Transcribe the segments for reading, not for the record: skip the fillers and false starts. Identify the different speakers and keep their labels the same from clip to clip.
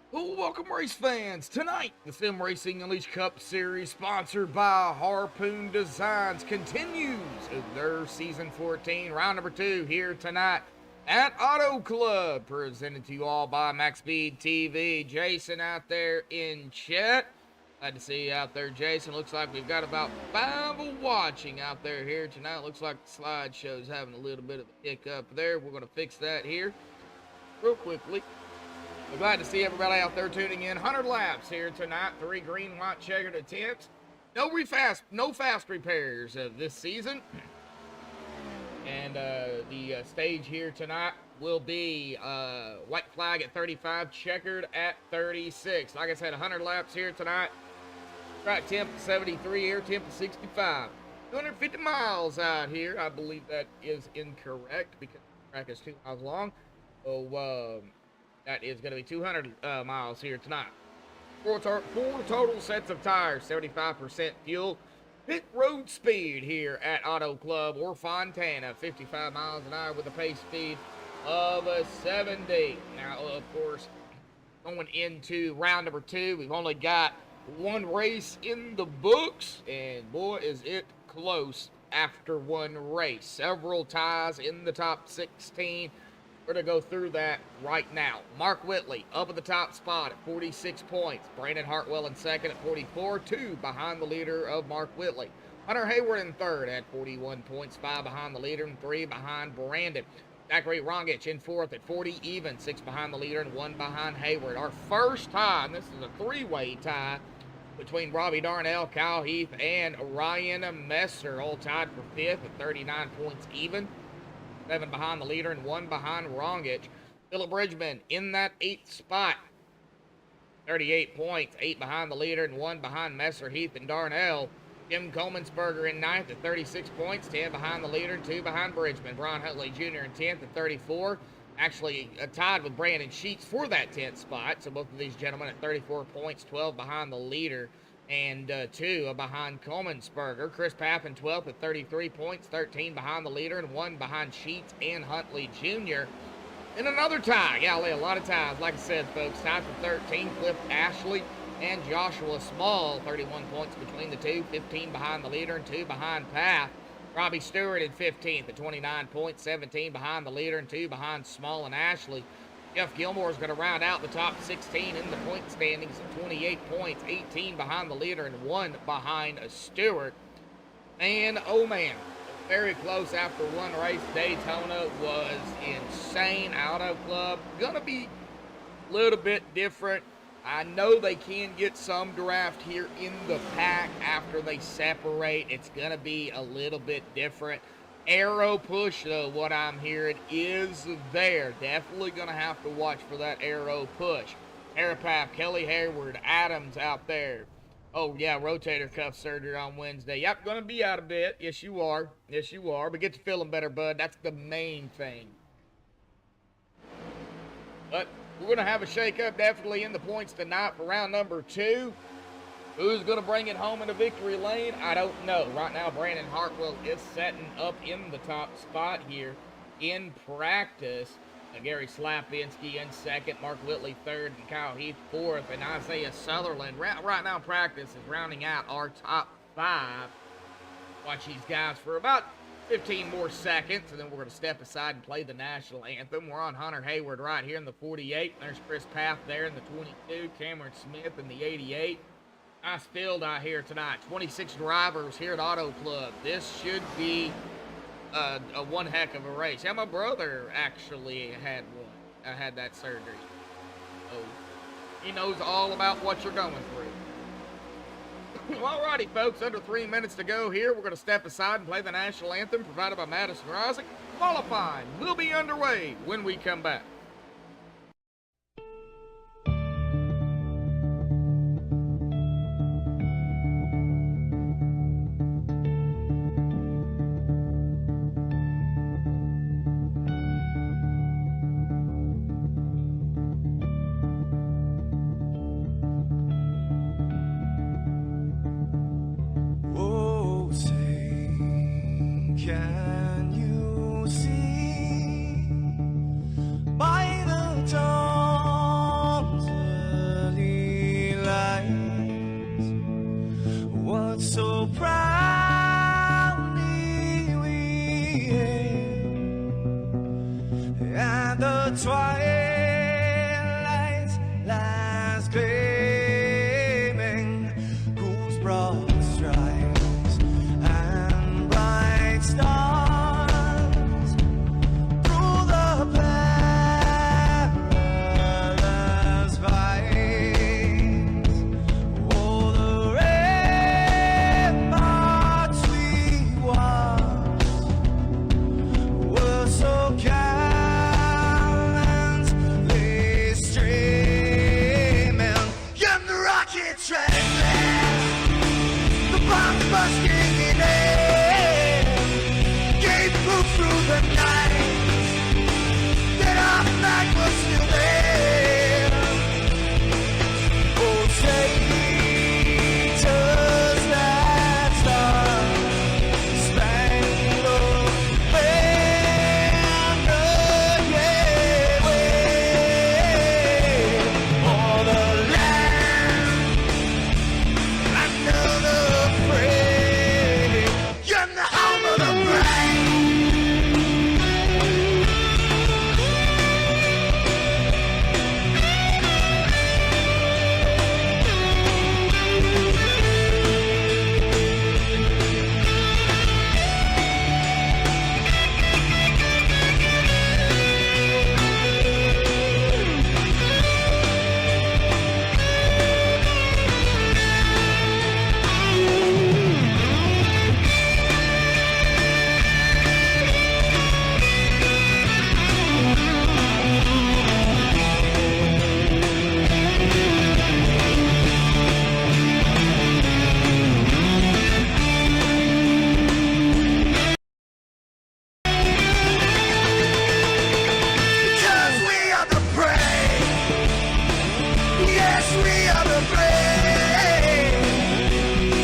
Speaker 1: Well, welcome race fans. Tonight, the Sim Racing Unleashed Cup Series, sponsored by Harpoon Designs, continues their season 14, round number 2 here tonight at Autoclub, presented to you all by MaxspeedTV. Jason out there in chat. Glad to see you out there, Jason. Looks like we've got about 5 watching out there here tonight. Looks like the slideshow's having a little bit of a hiccup there. We're going to fix that here real quickly. We're glad to see everybody out there tuning in. 100 laps here tonight. 3 green, white, checkered attempts. No fast repairs this season. And the stage here tonight will be white flag at 35, checkered at 36. Like I said, 100 laps here tonight. Track temp 73, air temp 65. 250 miles out here. I believe that is incorrect because the track is 2 miles long. So, that is going to be 200 miles here tonight. Four total sets of tires, 75% fuel. Pit road speed here at Auto Club or Fontana, 55 miles an hour with a pace speed of 70. Now, of course, going into round number 2, we've only got 1 race in the books, and boy, is it close after 1 race. Several ties in the top 16. We're going to go through that right now. Mark Whitley up at the top spot at 46 points. Brandon Hartwell in second at 44, 2 behind the leader of Mark Whitley. Hunter Hayward in third at 41 points, 5 behind the leader and 3 behind Brandon. Zachary Rongich in fourth at 40 even, 6 behind the leader and 1 behind Hayward. Our first tie, and this is a 3-way tie, between Robbie Darnell, Kyle Heath, and Ryan Messer, all tied for 5th at 39 points even. 7 behind the leader and 1 behind Rongich. Philip Bridgman in that 8th spot. 38 points, 8 behind the leader and 1 behind Messer, Heath, and Darnell. Jim Coleman-Sperger in 9th at 36 points, 10 behind the leader and 2 behind Bridgman. Brian Huntley Jr. in 10th at 34. Actually tied with Brandon Sheets for that 10th spot. So both of these gentlemen at 34 points, 12 behind the leader and 2 behind Coleman-Sperger. Chris Paff in 12th at 33 points, 13 behind the leader and 1 behind Sheets and Huntley Jr. And another tie. Golly, a lot of ties. Like I said, folks, tied for 13, Cliff Ashley and Joshua Small. 31 points between the two, 15 behind the leader and 2 behind Paff. Robbie Stewart in 15th at 29 points, 17 behind the leader and 2 behind Small and Ashley. Jeff Gilmore is going to round out the top 16 in the point standings at 28 points, 18 behind the leader and 1 behind Stewart. And, oh man, very close after 1 race. Daytona was insane. Auto Club going to be a little bit different. I know they can get some draft here in the pack after they separate. It's going to be a little bit different. Arrow push, though, what I'm hearing is there. Definitely going to have to watch for that arrow push. Harapap, Kelly Hayward, Adams out there. Oh, yeah, rotator cuff surgery on Wednesday. Yep, going to be out a bit. Yes, you are. Yes, you are. But get to feeling better, bud. That's the main thing. But we're going to have a shake-up definitely in the points tonight for round number 2. Who's going to bring it home in the victory lane? I don't know. Right now, Brandon Hartwell is setting up in the top spot here in practice. Gary Slapinski in second, Mark Whitley third, and Kyle Heath fourth, and Isaiah Sutherland. Right now, practice is rounding out our top 5. Watch these guys for about 15 more seconds, and then we're going to step aside and play the national anthem. We're on Hunter Hayward right here in the 48. There's Chris Paff there in the 22, Cameron Smith in the 88. Nice field out here tonight. 26 drivers here at Auto Club. This should be one heck of a race. Yeah, my brother actually had had that surgery. So he knows all about what you're going through. Alrighty, folks, under 3 minutes to go here. We're going to step aside and play the national anthem provided by Madison Rising. Qualifying will be underway when we come back.
Speaker 2: Can you see by so proudly we hailed at the twilight's last gleaming, whose broad stripes and bright stars through the perilous fight. Oh, the ramparts we watched were so gallantly streaming, and the rockets ran fast, the bombs bursting in air, gave proof through the night that our flag was still there. Oh, say does that star-spangled banner yet wave o'er the land under the free, and the home of the brave. Because we are the brave. Yes, we are the brave.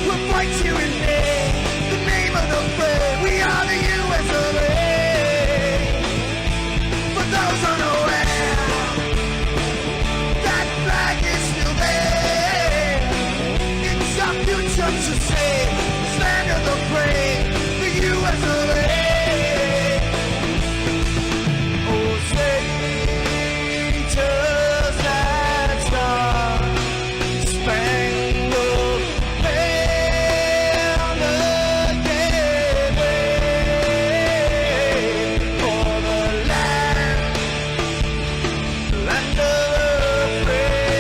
Speaker 2: We'll fight to invade the name of the brave. We are the US of A. For those unaware, that flag is still there. It's our future to save this land of the brave, the US of A. Oh, say does that star-spangled banner yet wave o'er the land of the free,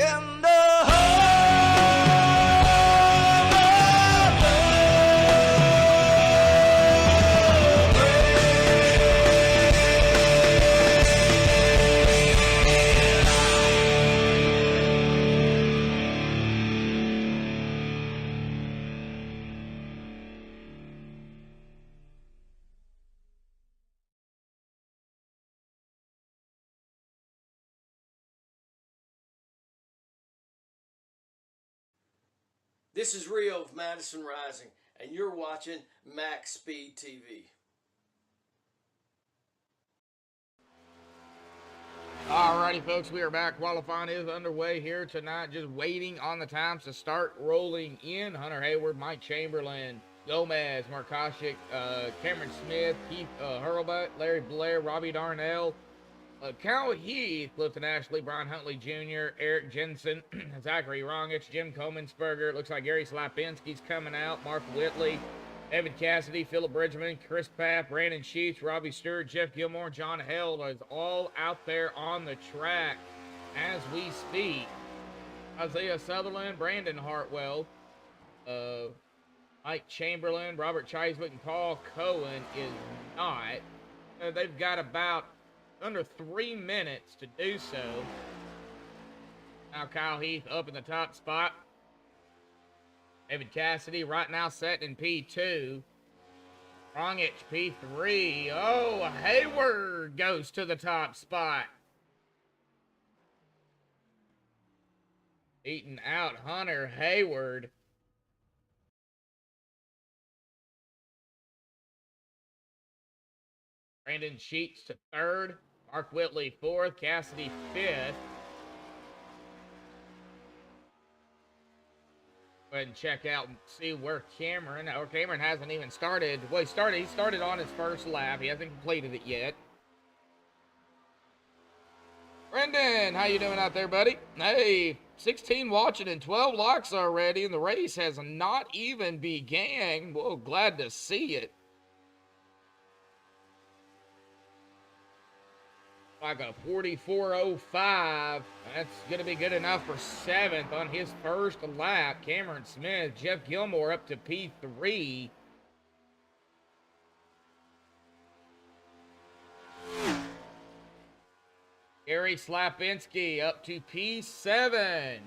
Speaker 2: and the
Speaker 3: This is Rio of Madison Rising, and you're watching MaxspeedTV.
Speaker 1: Alrighty, folks, we are back. Qualifying is underway here tonight. Just waiting on the times to start rolling in. Hunter Hayward, Mike Chamberlain, Gomez, Markashik, Cameron Smith, Keith Hurlbut, Larry Blair, Robbie Darnell, Kyle Heath, Clifton Ashley, Brian Huntley Jr., Eric Jensen, Zachary Rongich, Jim Comensberger. Looks like Gary Slapinski's coming out, Mark Whitley, Evan Cassidy, Philip Bridgman, Chris Papp, Brandon Sheets, Robbie Stewart, Jeff Gilmore, John Held is all out there on the track as we speak. Isaiah Sutherland, Brandon Hartwell, Mike Chamberlain, Robert Chiswick, and Paul Cohen is not. They've got about under 3 minutes to do so. Now Kyle Heath up in the top spot. David Cassidy right now set in P2. Rongich P3. Oh, Hayward goes to the top spot. Beating out Hunter Hayward. Brandon Sheets to third. Mark Whitley fourth. Cassidy fifth. Go ahead and check out and see where Cameron hasn't even started. Well, he started on his first lap. He hasn't completed it yet. Brendan, how you doing out there, buddy? Hey, 16 watching and 12 likes already, and the race has not even began. Well, glad to see it. Like a 44.05. That's going to be good enough for 7th on his first lap. Cameron Smith, Jeff Gilmore up to P3. Gary Slapinski up to P7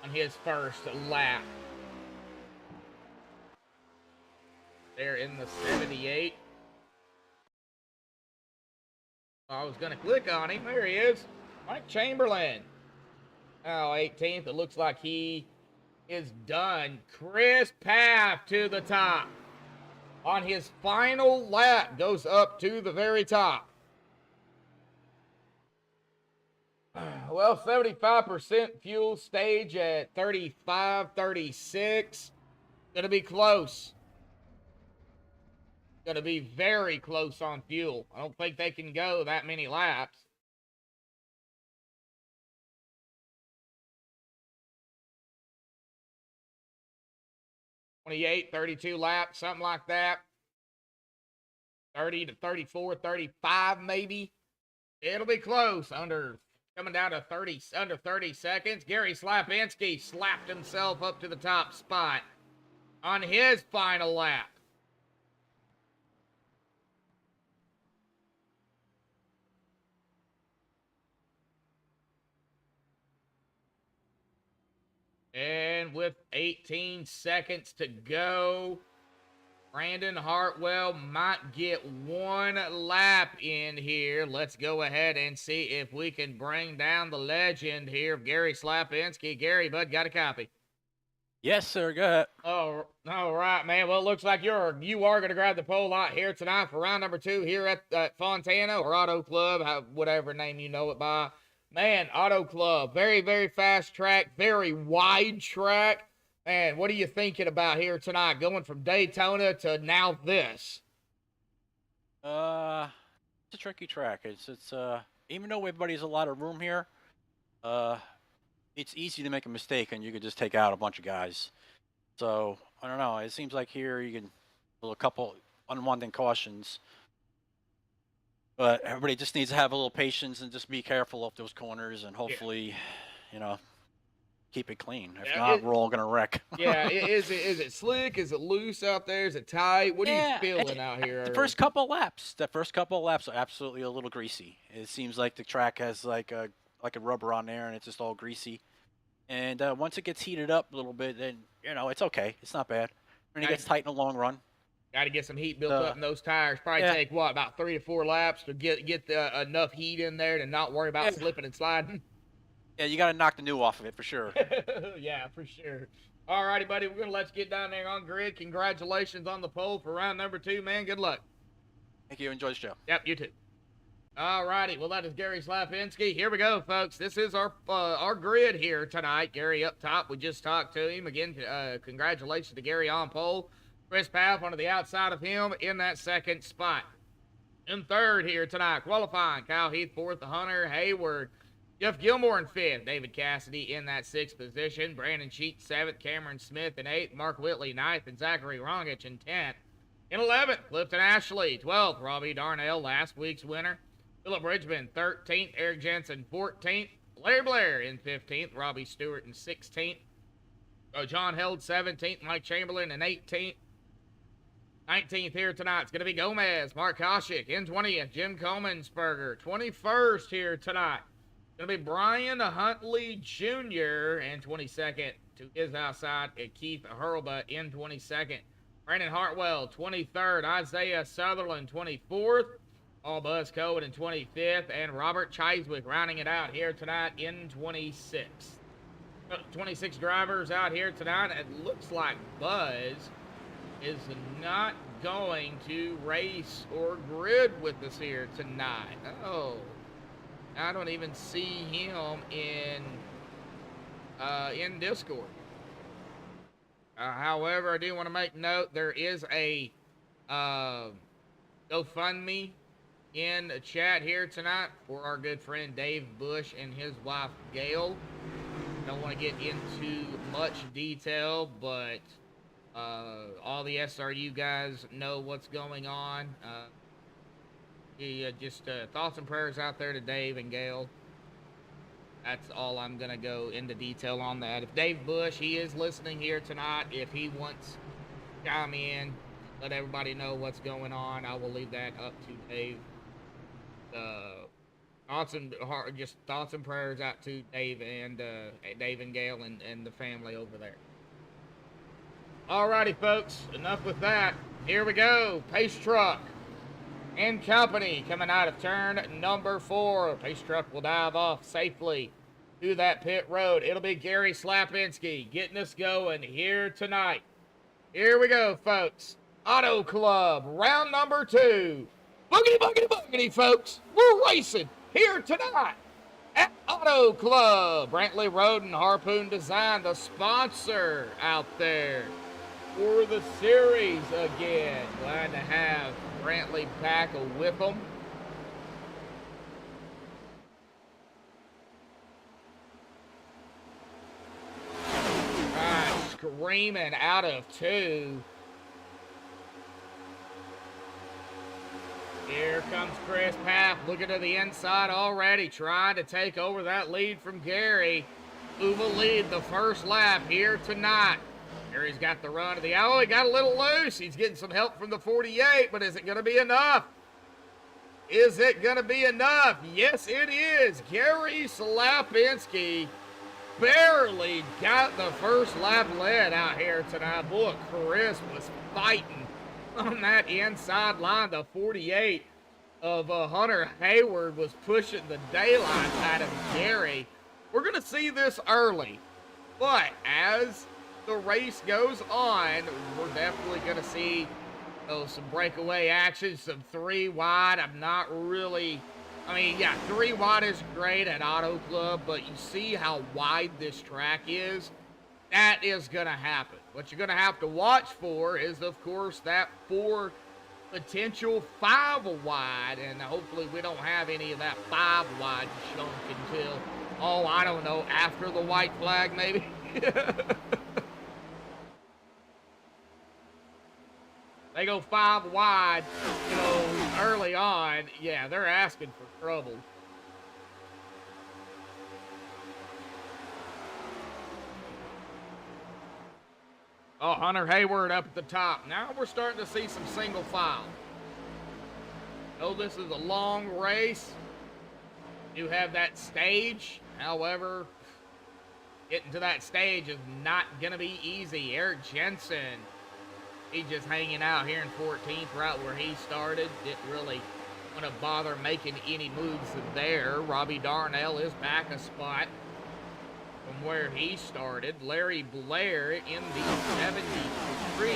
Speaker 1: on his first lap. There in the 78. I was going to click on him. There he is. Mike Chamberlain. Oh, 18th. It looks like he is done. Chris Paff to the top. On his final lap, goes up to the very top. Well, 75% fuel stage at 35-36. Gonna be close. Gonna be very close on fuel. I don't think they can go that many laps. $28-32 laps, something like that. 30 to 34, 35 maybe. It'll be close. Coming down to under 30 seconds. Gary Slapinski slapped himself up to the top spot on his final lap. And with 18 seconds to go, Brandon Hartwell might get one lap in here. Let's go ahead and see if we can bring down the legend here of Gary Slapinski. Gary, bud, got a copy?
Speaker 4: Yes, sir. Go ahead.
Speaker 1: Oh, all right, man. Well, it looks like you are going to grab the pole lot here tonight for round number 2 here at Fontana or Autoclub, whatever name you know it by. Man, Autoclub, very, very fast track, very wide track. Man, what are you thinking about here tonight, going from Daytona to now this?
Speaker 4: It's a tricky track. It's even though everybody has a lot of room here, it's easy to make a mistake and you could just take out a bunch of guys. So I don't know. It seems like here you can a couple unwanted cautions, but everybody just needs to have a little patience and just be careful of those corners and hopefully, keep it clean. If not, we're all gonna wreck.
Speaker 1: Yeah, is it slick? Is it loose out there? Is it tight? What are you feeling out here?
Speaker 4: The first couple of laps are absolutely a little greasy. It seems like the track has like a rubber on there and it's just all greasy. And once it gets heated up a little bit, then it's okay. It's not bad. When it gets tight in the long run.
Speaker 1: Got to get some heat built up in those tires. Probably take about 3 to 4 laps to get enough heat in there to not worry about slipping and sliding.
Speaker 4: Yeah, you got to knock the new off of it for sure.
Speaker 1: Yeah, for sure. All righty, buddy. We're going to let you get down there on grid. Congratulations on the pole for round number 2, man. Good luck.
Speaker 4: Thank you. Enjoy the show.
Speaker 1: Yep, you too. All righty. Well, that is Gary Slapinski. Here we go, folks. This is our grid here tonight. Gary up top. We just talked to him. Again, congratulations to Gary on pole. Chris Paff onto the outside of him in that second spot. In third here tonight, qualifying, Kyle Heath, 4th, Hunter Hayward. Jeff Gilmore in 5th. David Cassidy in that 6th position. Brandon Sheets, 7th. Cameron Smith in 8th. Mark Whitley, 9th. And Zachary Rongich in 10th. In 11th, Clifton Ashley. 12th, Robbie Darnell, last week's winner. Philip Bridgman, 13th. Eric Jensen, 14th. Larry Blair in 15th. Robbie Stewart in 16th. John Held, 17th. Mike Chamberlain in 18th. 19th here tonight. It's going to be Gomez. Mark Koshik in 20th. Jim Comensberger, 21st here tonight. Going to be Brian Huntley Jr. and 22nd to his outside. And Keith Hurlbut in 22nd. Brandon Hartwell, 23rd. Isaiah Sutherland, 24th. Paul Buzz Cohen in 25th. And Robert Chiswick rounding it out here tonight in 26th. 26 drivers out here tonight. It looks like Buzz is not going to race or grid with us here tonight. Oh, I don't even see him in Discord. However, I do want to make note there is a GoFundMe in the chat here tonight for our good friend Dave Bush and his wife Gail. Don't want to get into much detail, but all the SRU guys know what's going on. Just thoughts and prayers out there to Dave and Gail. That's all I'm going to go into detail on that. If Dave Bush, he is listening here tonight, if he wants to chime in, let everybody know what's going on, I will leave that up to Dave. Thoughts and prayers out to Dave and Gail and the family over there. Alrighty, folks, enough with that. Here we go. Pace Truck and Company coming out of turn number 4. Pace Truck will dive off safely to that pit road. It'll be Gary Slapinski getting us going here tonight. Here we go, folks. Auto Club, round number 2. Boogity, boogity, boogity, folks. We're racing here tonight at Auto Club. Brantley Road and Harpoon Design, the sponsor out there for the series again. Glad to have Brantley back with them. Right, screaming out of 2. Here comes Chris Paff looking to the inside already, trying to take over that lead from Gary, who will lead the first lap here tonight. Gary's got the run of the... Oh, he got a little loose. He's getting some help from the 48, but is it going to be enough? Is it going to be enough? Yes, it is. Gary Slapinski barely got the first lap led out here tonight. Boy, Chris was fighting on that inside line. The 48 of Hunter Hayward was pushing the daylight out of Gary. We're going to see this early, but as the race goes on, we're definitely going to see some breakaway action, some 3 wide. I'm not really... I mean, yeah, 3 wide is great at Auto Club, but you see how wide this track is? That is going to happen. What you're going to have to watch for is, of course, that 4 potential 5 wide, and hopefully we don't have any of that 5 wide chunk until, oh, I don't know, after the white flag, maybe? They go 5 wide, early on. Yeah, they're asking for trouble. Oh, Hunter Hayward up at the top. Now we're starting to see some single file. Oh, this is a long race. You have that stage. However, getting to that stage is not going to be easy. Eric Jensen, he's just hanging out here in 14th, right where he started. Didn't really want to bother making any moves there. Robbie Darnell is back a spot from where he started. Larry Blair in the 73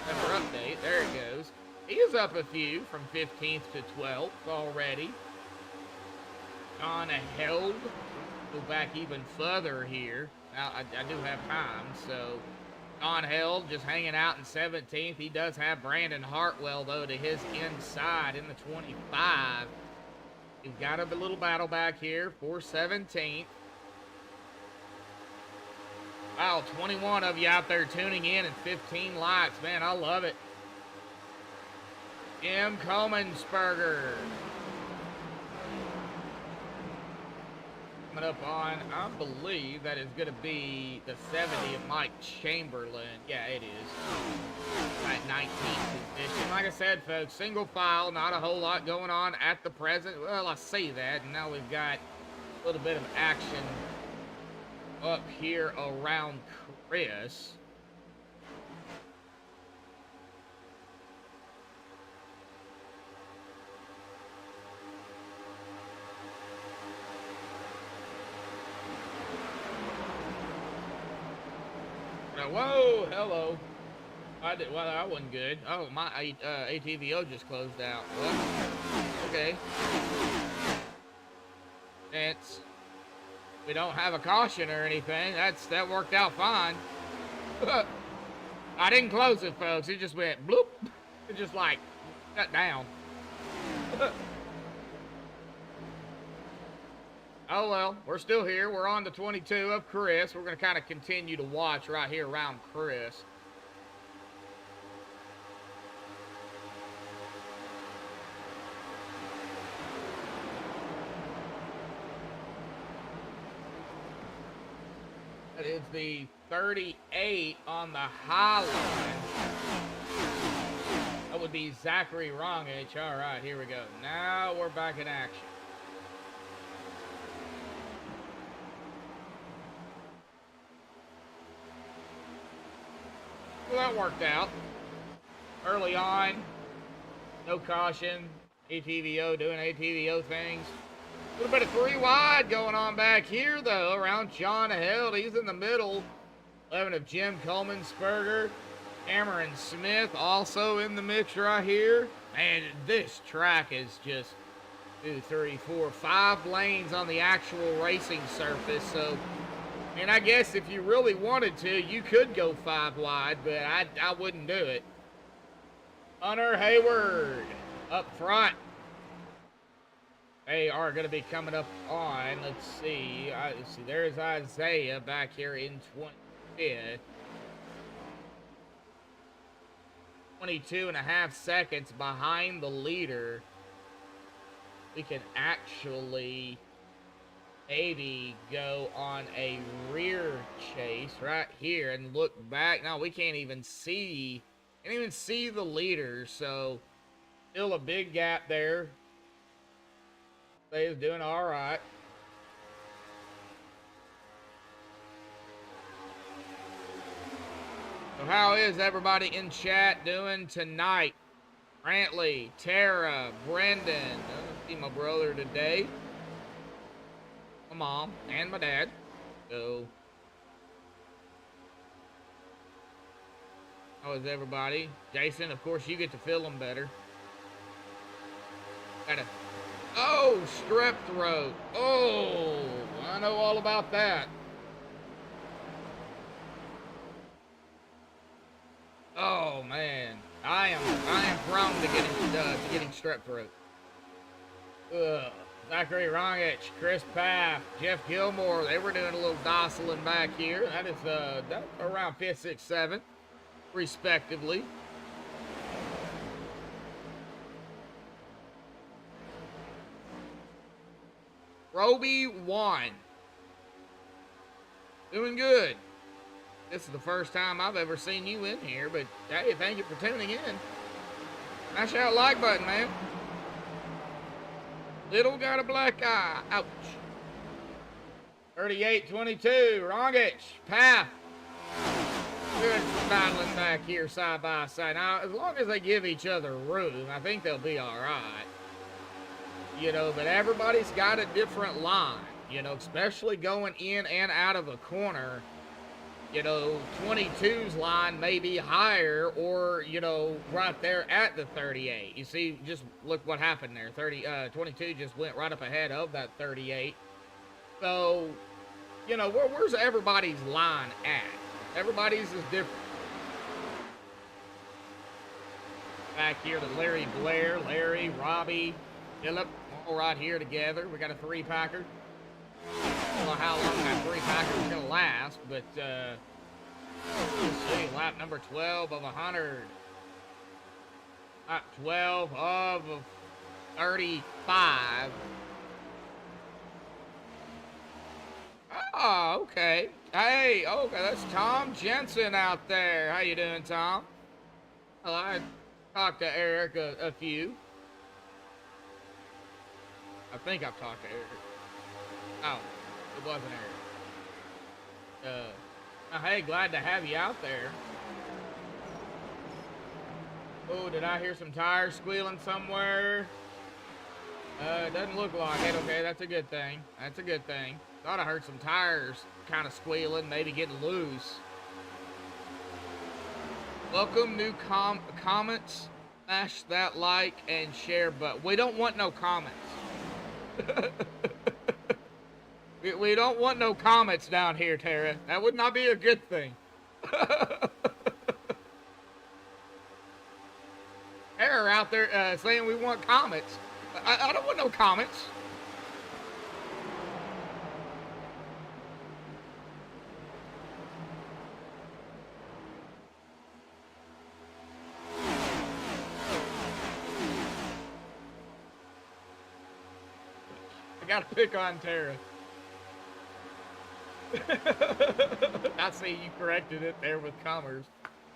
Speaker 1: number update. There it goes. He is up a few from 15th to 12th already. John Held. Go back even further here. Now, I do have time, so John Held just hanging out in 17th. He does have Brandon Hartwell, though, to his inside in the 25. We've got a little battle back here for 17th. Wow, 21 of you out there tuning in and 15 likes. Man, I love it. Jim Comensberger. Coming up on, I believe that is going to be the 70 of Mike Chamberlain. Yeah, it is. At 19th position. Like I said, folks, single file, not a whole lot going on at the present. Well, I see that, and now we've got a little bit of action up here around Chris. Whoa, hello. Well, that wasn't good. Oh, my ATVO just closed out. Well, okay. We don't have a caution or anything. That worked out fine. I didn't close it, folks. It just went bloop. It just like shut down. Oh well, we're still here. We're on the 22 of Chris. We're going to kind of continue to watch right here around Chris. That is the 38 on the high line. That would be Zachary Wrongage. All right, here we go. Now we're back in action. Well, that worked out. Early on, no caution. ATVO doing ATVO things. A little bit of 3 wide going on back here, though, around John Held. He's in the middle. 11 of Jim Coleman-Spurger. Cameron Smith also in the mix right here. Man, this track is just 2, 3, 4, 5 lanes on the actual racing surface. So, and I guess if you really wanted to, you could go 5 wide, but I wouldn't do it. Hunter Hayward up front. They are going to be coming up on, let's see, there's Isaiah back here in 25th. 22.5 seconds behind the leader. We can actually maybe go on a rear chase right here and look back. No, we can't even see the leader, so still a big gap there. Is doing all right. So how is everybody in chat doing tonight? Brantley, Tara, Brendan. I see my brother today. My mom and my dad. So how is everybody? Jason, of course you get to feel them better. Oh, strep throat. Oh, I know all about that. Oh man, I am prone to getting strep throat. Ugh. Zachary Rongich, Chris Paff, Jeff Gilmore, they were doing a little docilin back here. That is that's around 5th, 6th, 7th, respectively. Roby 1. Doing good. This is the first time I've ever seen you in here, but hey, thank you for tuning in. Smash that like button, man. Little got a black eye. Ouch. 38-22. Rongich. Path. Good battling back here side by side. Now, as long as they give each other room, I think they'll be all right. You know, but everybody's got a different line, you know, especially going in and out of a corner. You know, 22's line may be higher or, you know, right there at the 38. You see, just look what happened there. 22 just went right up ahead of that 38. So, you know, where's everybody's line at? Everybody's is different. Back here to Larry Blair, Larry, Robbie, Phillip. All right here together. We got a 3-packer. I don't know how long that 3-packer is going to last, but let's see. Lap number 12 of 100. Lap 12 of 35. Oh, okay. Hey, okay, that's Tom Jensen out there. How you doing, Tom? Well, I talked to Eric a few. I think I've talked to Eric. Oh, it wasn't Eric. Hey, glad to have you out there. Oh, did I hear some tires squealing somewhere? It doesn't look like it. Okay, that's a good thing. That's a good thing. Thought I heard some tires kind of squealing, maybe getting loose. Welcome, new comments. Smash that like and share button. We don't want no comments. We don't want no comments down here, Tara. That would not be a good thing. out there saying we want comments. I don't want no comments. I gotta pick on Tara. I see you corrected it there with commerce.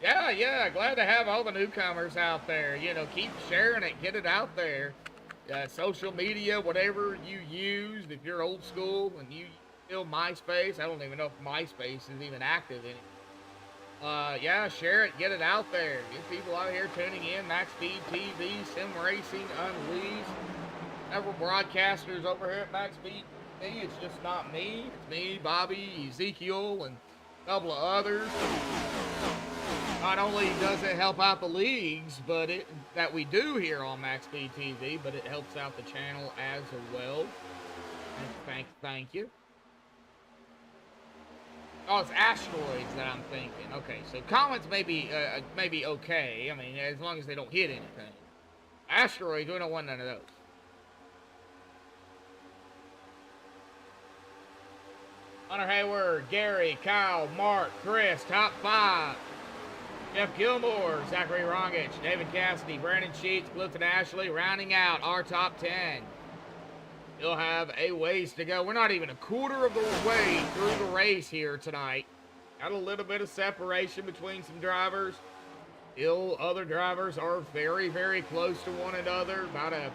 Speaker 1: Yeah, glad to have all the newcomers out there. You know, keep sharing it, get it out there. Social media, whatever you use, if you're old school and you still MySpace, I don't even know if MySpace is even active anymore. Yeah, share it, get it out there. Get people out here tuning in. MaxspeedTV, Sim Racing Unleashed. Several broadcasters over here at MaxspeedTV. It's just not me. It's me, Bobby, Ezekiel, and a couple of others. Not only does it help out the leagues, but that we do here on MaxspeedTV, but it helps out the channel as well. And thank you. Oh, it's asteroids that I'm thinking. Okay, so comments may be okay. I mean, as long as they don't hit anything. Asteroids, we don't want none of those. Hunter Hayward, Gary, Kyle, Mark, Chris, top 5. Jeff Gilmore, Zachary Rongich, David Cassidy, Brandon Sheets, Clifton Ashley, rounding out our top 10. Still have a ways to go. We're not even a quarter of the way through the race here tonight. Got a little bit of separation between some drivers. Still, other drivers are very, very close to one another. About a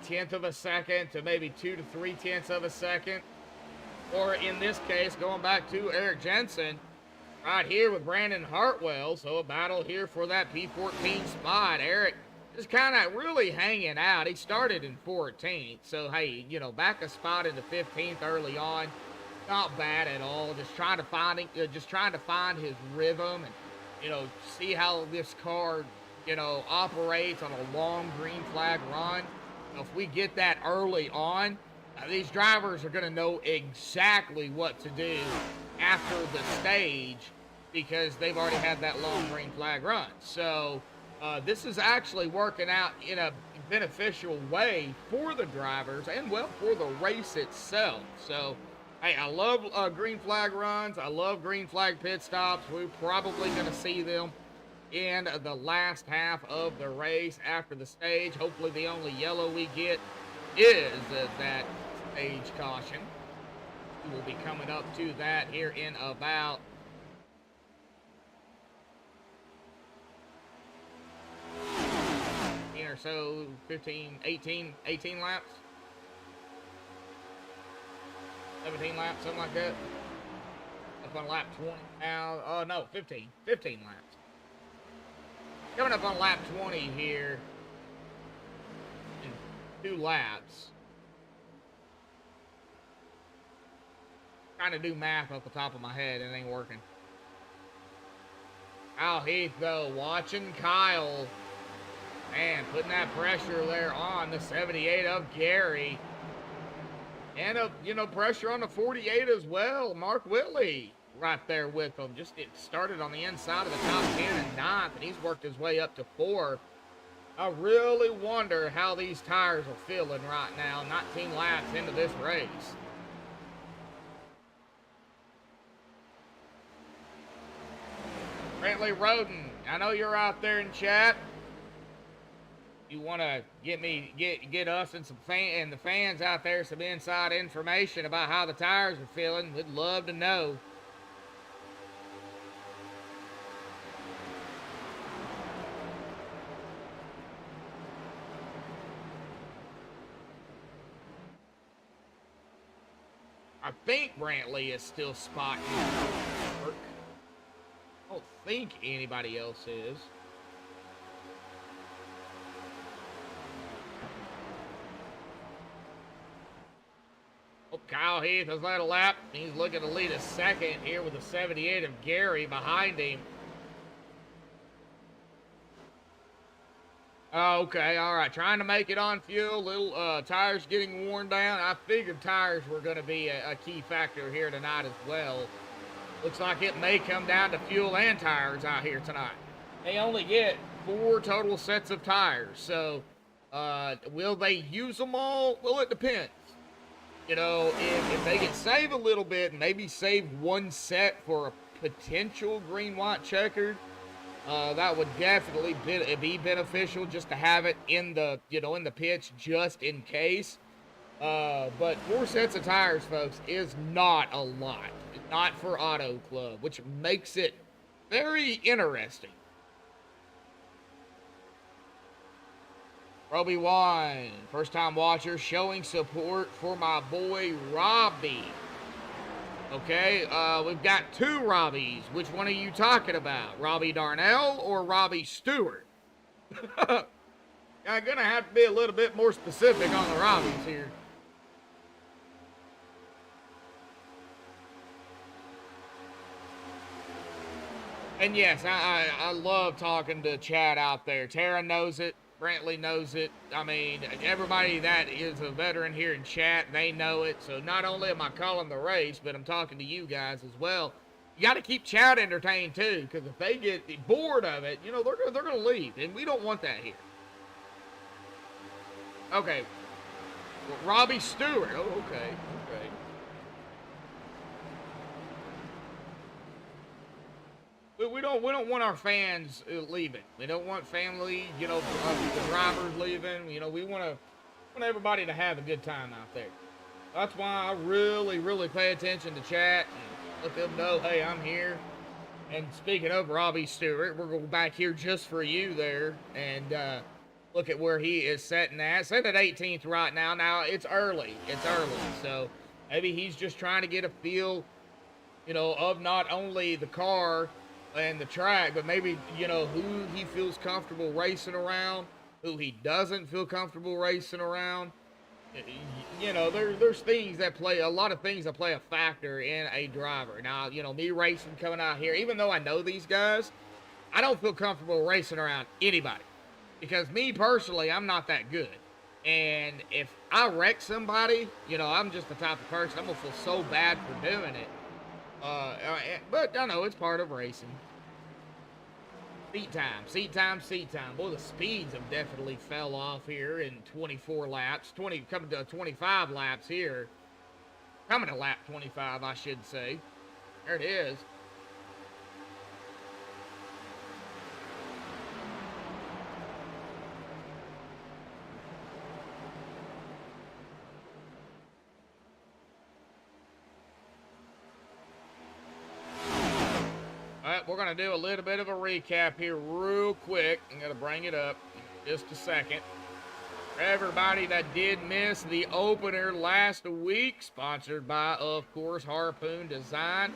Speaker 1: tenth of a second to maybe 2 to 3 tenths of a second. Or in this case, going back to Eric Jensen, right here with Brandon Hartwell. So a battle here for that P14 spot. Eric just kind of really hanging out. He started in 14th. So, hey, you know, back a spot into 15th early on. Not bad at all. Just trying to find his rhythm and, you know, see how this car, you know, operates on a long green flag run. If we get that early on, these drivers are going to know exactly what to do after the stage because they've already had that long green flag run. So this is actually working out in a beneficial way for the drivers and, well, for the race itself. So, hey, I love green flag runs. I love green flag pit stops. We're probably going to see them in the last half of the race after the stage. Hopefully the only yellow we get is that stage caution. We will be coming up to that here in about 10 or so, 15, 18 laps, 17 laps, something like that. Up on lap 20 now. Oh no, 15 laps. Coming up on lap 20 here in 2 laps. Trying to do math off the top of my head, it ain't working. Kyle Heath, though, watching Kyle. Man, putting that pressure there on the 78 of Gary. And, you know, pressure on the 48 as well. Mark Whitley right there with him. Just it started on the inside of the top 10 and 9th, and he's worked his way up to 4. I really wonder how these tires are feeling right now, 19 laps into this race. Brantley Roden, I know you're out there in chat. You want to get us and the fans out there some inside information about how the tires are feeling. We'd love to know. I think Brantley is still spotting work. I don't think anybody else is. Oh, Kyle Heath has led a lap. He's looking to lead a second here with the 78 of Gary behind him. Okay, all right. Trying to make it on fuel. Little tires getting worn down. I figured tires were going to be a key factor here tonight as well. Looks like it may come down to fuel and tires out here tonight. They only get 4 total sets of tires. So, will they use them all? Well, it depends. You know, if they can save a little bit, maybe save 1 set for a potential green-white checkered, that would definitely be beneficial just to have it in the, in the pitch just in case. But 4 sets of tires, folks, is not a lot. Not for Autoclub, which makes it very interesting. Roby One, first time watcher, showing support for my boy Robbie. Okay, we've got 2 Robbies. Which one are you talking about? Robbie Darnell or Robbie Stewart? I'm gonna have to be a little bit more specific on the Robbies here. And yes, I love talking to Chad out there. Tara knows it. Brantley knows it. I mean, everybody that is a veteran here in chat, they know it. So not only am I calling the race, but I'm talking to you guys as well. You got to keep Chad entertained too, because if they get bored of it, they're going to leave, and we don't want that here. Okay, well, Robbie Stewart. Oh, okay. We don't want our fans leaving. We don't want family, the drivers leaving. We want everybody to have a good time out there. That's why I really pay attention to chat and let them know, hey, I'm here. And speaking of Robbie Stewart, we're going back here just for you there and look at where he is sitting at. Sitting at 18th right now. Now it's early. So maybe he's just trying to get a feel, of not only the car and the track, but maybe, who he feels comfortable racing around, who he doesn't feel comfortable racing around. There's things that play, a lot of things that play a factor in a driver. Now, me racing coming out here, even though I know these guys, I don't feel comfortable racing around anybody. Because me personally, I'm not that good. And if I wreck somebody, I'm just the type of person, I'm going to feel so bad for doing it. But I know it's part of racing. Seat time. Boy, the speeds have definitely fell off here in 24 laps. Coming to 25 laps here. Coming to lap 25, I should say. There it is. We're going to do a little bit of a recap here real quick. I'm going to bring it up in just a second. For everybody that did miss the opener last week, sponsored by, of course, Harpoon Design.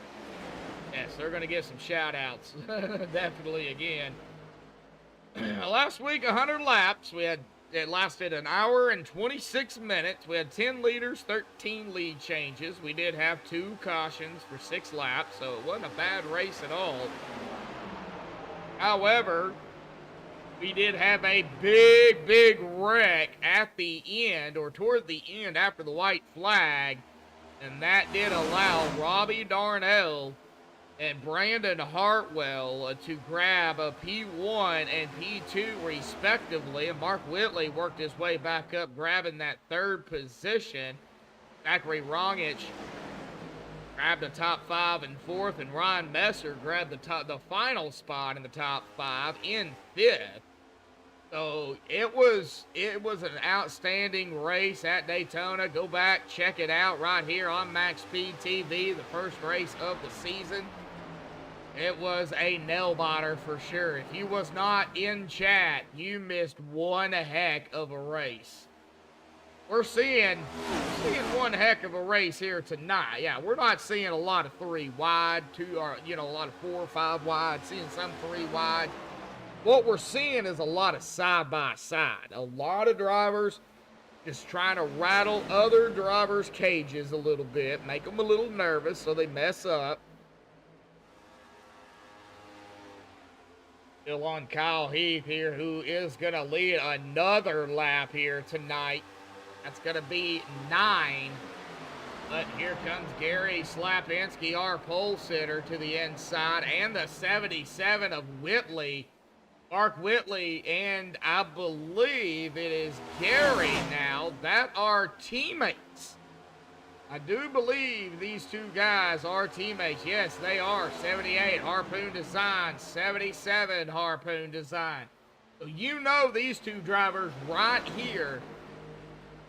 Speaker 1: Yes, they're going to get some shout-outs. Definitely again. Last week, 100 laps. It lasted an hour and 26 minutes. We had 10 leaders, 13 lead changes. We did have 2 cautions for 6 laps, so it wasn't a bad race at all. However, we did have a big wreck at the end, or toward the end after the white flag, and that did allow Robbie Darnell and Brandon Hartwell to grab a P1 and P2 respectively, and Mark Whitley worked his way back up, grabbing that 3rd position. Zachary Rongich grabbed the top 5 and 4th, and Ryan Messer grabbed the final spot in the top 5 in 5th. So it was an outstanding race at Daytona. Go back, check it out right here on MaxspeedTV, the first race of the season. It was a nail-biter for sure. If you was not in chat, you missed one heck of a race. We're seeing one heck of a race here tonight. Yeah, we're not seeing a lot of 3 wide, a lot of 4 or 5 wide, seeing some 3 wide. What we're seeing is a lot of side-by-side. A lot of drivers just trying to rattle other drivers' cages a little bit, make them a little nervous so they mess up. Still on Kyle Heath here, who is going to lead another lap here tonight. That's going to be 9. But here comes Gary Slapinski, our pole sitter, to the inside, and the 77 of Whitley. Mark Whitley, and I believe it is Gary now that are teammates. I do believe these two guys are teammates. Yes, they are. 78 Harpoon Design, 77 Harpoon Design. So you know these two drivers right here,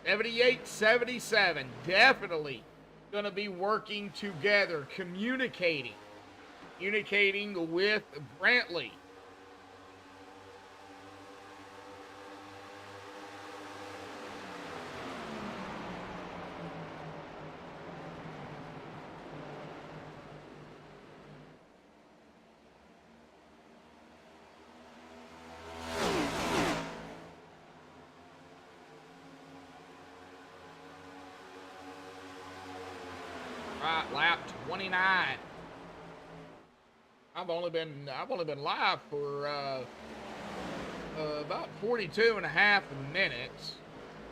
Speaker 1: 78, 77, definitely going to be working together, communicating with Brantley. Right, lap 29. I've only been live for about 42 and a half minutes.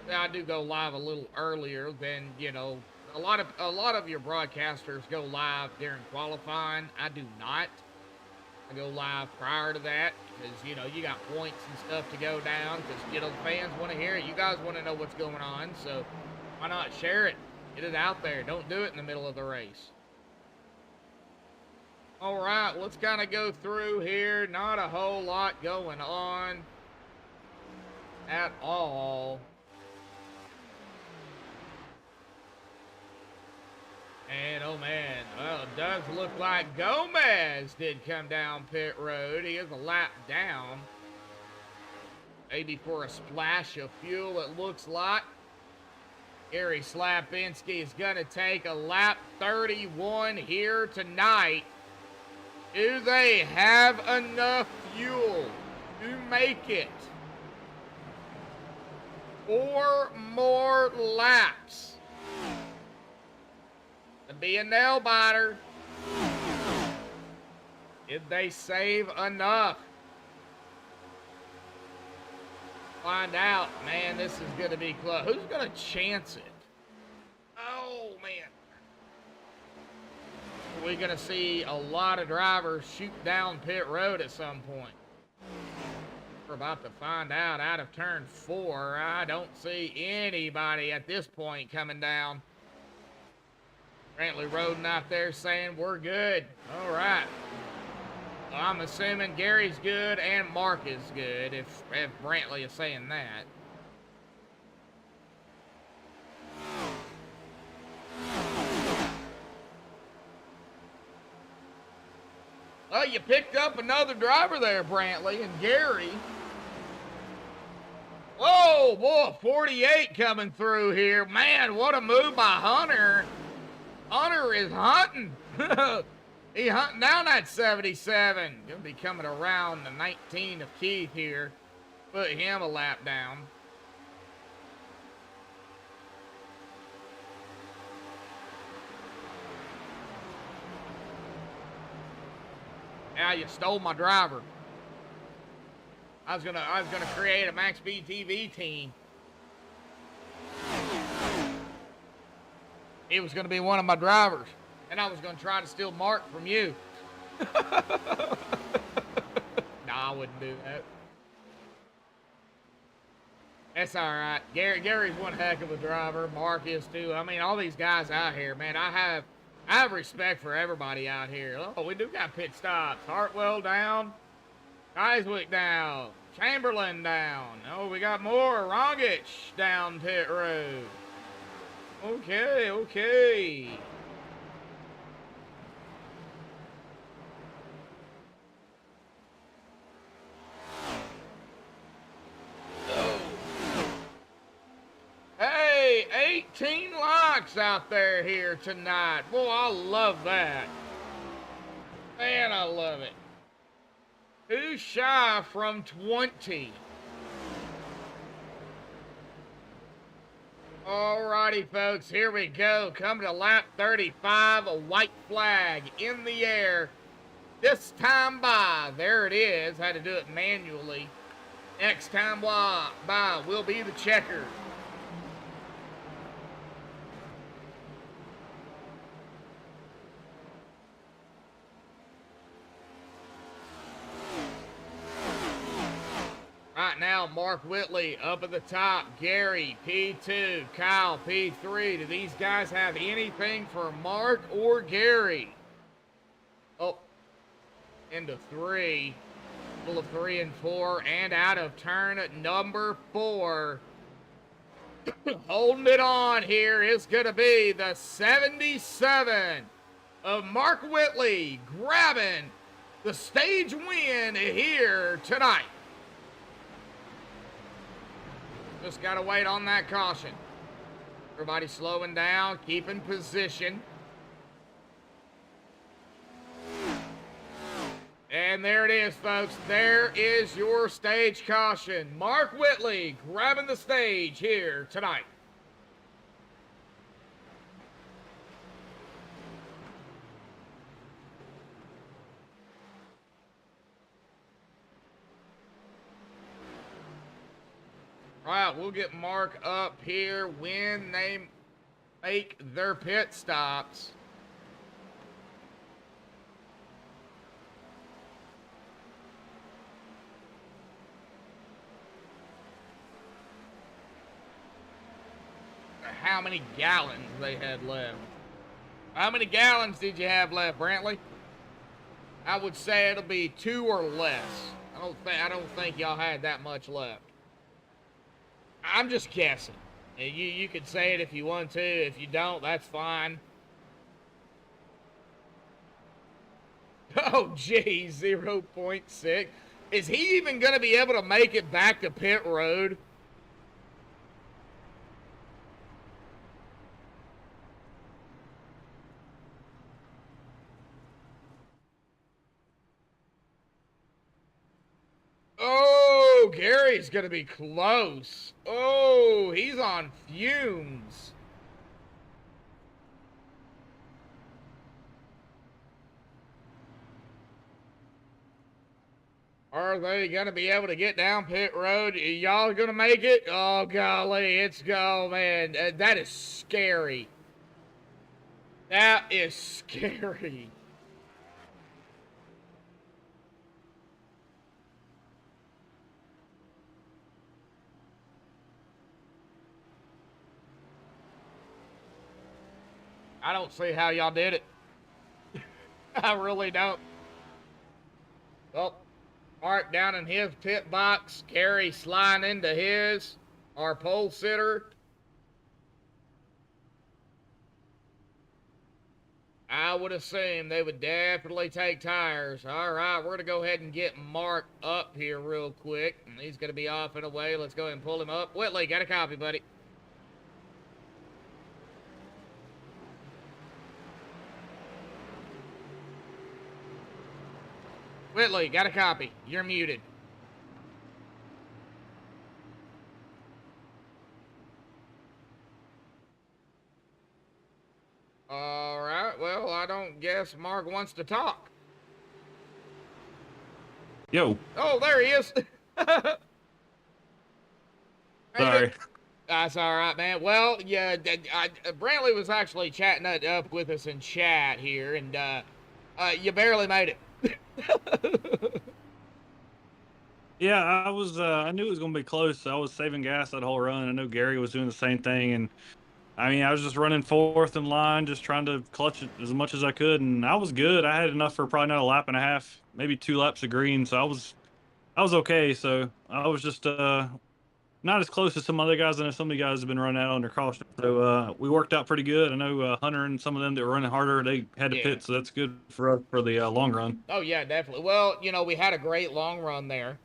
Speaker 1: Now, I do go live a little earlier than, you know, a lot of your broadcasters go live during qualifying. I do not. I go live prior to that because, you know, you got points and stuff to go down because, you know, the fans want to hear it. You guys want to know what's going on, so why not share it? Get it out there. Don't do it in the middle of the race. All right, let's kind of go through here. Not a whole lot going on at all. And, oh, man, well, it does look like Gomez did come down pit road. He is a lap down. Maybe for a splash of fuel, it looks like. Gary Slapinski is going to take a lap 31 here tonight. Do they have enough fuel to make it 4 more laps? To be a nail biter. Did they save enough? Find out. Man, this is going to be close. Who's going to chance it? Oh, man. We're going to see a lot of drivers shoot down pit road at some point. We're about to find out of turn 4. I don't see anybody at this point coming down. Brantley Roden out there saying we're good. All right. Well, I'm assuming Gary's good and Mark is good if Brantley is saying that. Well, you picked up another driver there, Brantley, and Gary. Whoa, boy, 48 coming through here. Man, what a move by Hunter. Hunter is hunting. He hunting down that 77. Gonna be coming around the 19 of Keith here. Put him a lap down. Yeah, you stole my driver. I was gonna create a MaxspeedTV team. He was gonna be one of my drivers, and I was gonna try to steal Mark from you. Nah, I wouldn't do that. That's all right. Gary's one heck of a driver. Mark is too. I mean, all these guys out here, man. I have respect for everybody out here. Oh, we do got pit stops. Hartwell down. Iswick down. Chamberlain down. Oh, we got more. Rongich down pit road. Okay, okay. Hey, 18 likes out there here tonight. Boy, I love that. Man, I love it. Too shy from 20. Alrighty, folks, here we go. Coming to lap 35, a white flag in the air. This time by, there it is. Had to do it manually. Next time by will be the checkers. now Mark Whitley up at the top. Gary, P2. Kyle, P3. Do these guys have anything for Mark or Gary? Oh, into 3. Full of 3 and 4. And out of turn number 4. Holding it on here is going to be the 77 of Mark Whitley, grabbing the stage win here tonight. Just got to wait on that caution. Everybody slowing down, keeping position. And there it is, folks. There is your stage caution. Mark Whitley grabbing the stage here tonight. All right, we'll get Mark up here when they make their pit stops. How many gallons they had left. How many gallons did you have left, Brantley? I would say it'll be 2 or less. I don't think y'all had that much left. I'm just guessing. You could say it if you want to. If you don't, that's fine. Oh, geez, 0.6. Is he even going to be able to make it back to pit road? Oh, Gary's going to be close. Oh, he's on fumes. Are they going to be able to get down pit road? Y'all going to make it? Oh, golly, oh, man, that is scary. That is scary. I don't see how y'all did it. I really don't. Well, Mark down in his pit box. Gary sliding into his. Our pole sitter. I would assume they would definitely take tires. All right, we're going to go ahead and get Mark up here real quick. And he's going to be off and away. Let's go ahead and pull him up. Whitley, got a copy, buddy. Whitley, got a copy. You're muted. All right, well, I don't guess Mark wants to talk.
Speaker 5: Yo.
Speaker 1: Oh, there he is.
Speaker 5: Sorry.
Speaker 1: That's all right, man. Well, yeah, Brantley was actually chatting that up with us in chat here, and you barely made it.
Speaker 5: Yeah, I knew it was going to be close. I was saving gas that whole run. I know Gary was doing the same thing. And, I mean, I was just running fourth in line, just trying to clutch it as much as I could. And I was good. I had enough for probably another lap and a half, maybe 2 laps of green. So I was okay. So I was just not as close as some other guys. I know some of the guys have been running out under caution. So we worked out pretty good. I know Hunter and some of them that were running harder, they had to pit. So that's good for us for the long run.
Speaker 1: Oh, yeah, definitely. Well, you know, we had a great long run there.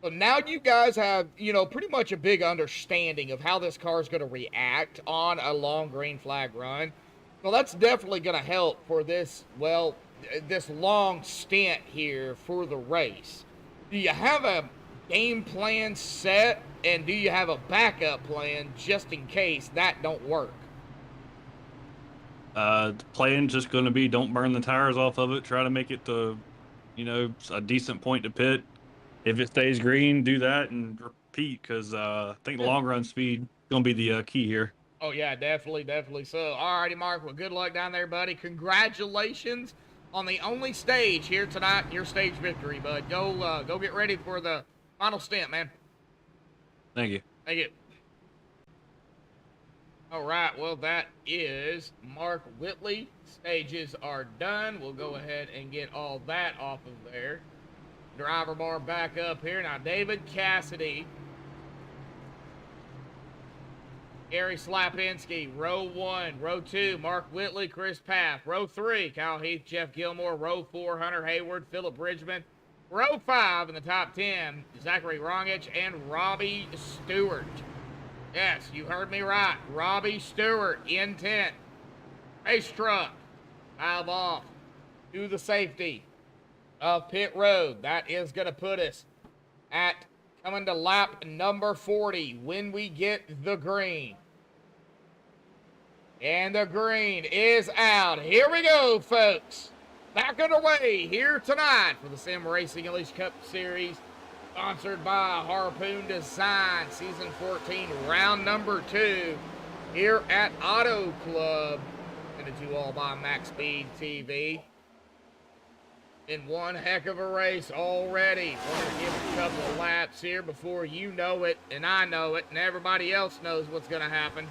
Speaker 1: So now you guys have, you know, pretty much a big understanding of how this car is going to react on a long green flag run. So that's definitely going to help for this, well, this long stint here for the race. Do you have a game plan set, and do you have a backup plan just in case that don't work?
Speaker 5: The plan's just going to be don't burn the tires off of it. Try to make it to, you know, a decent point to pit. If it stays green, do that and repeat, because I think the long run speed is going to be the key here.
Speaker 1: Oh, yeah, definitely so. All righty, Mark. Well, good luck down there, buddy. Congratulations on the only stage here tonight, your stage victory, bud. Go get ready for the final stint, man.
Speaker 5: Thank you.
Speaker 1: Thank you. All right, well, that is Mark Whitley. Stages are done. We'll go ahead and get all that off of there. Driver bar back up here. Now, David Cassidy, Gary Slapinski, row 1. Row 2, Mark Whitley, Chris Paff. Row 3, Kyle Heath, Jeff Gilmore. Row 4, Hunter Hayward, Philip Bridgman. Row 5 in the top 10, Zachary Rongich and Robbie Stewart. Yes, you heard me right. Robbie Stewart in 10th. Race truck, dive off to the safety of pit road. That is going to put us at coming to lap number 40 when we get the green. And the green is out. Here we go, folks. Back underway here tonight for the Sim Racing Unleashed Cup Series, sponsored by Harpoon Design, Season 14, round number 2, here at Autoclub. And to you all by MaxspeedTV. In one heck of a race already. Want to give a couple of laps here before you know it, and I know it, and everybody else knows what's going to happen.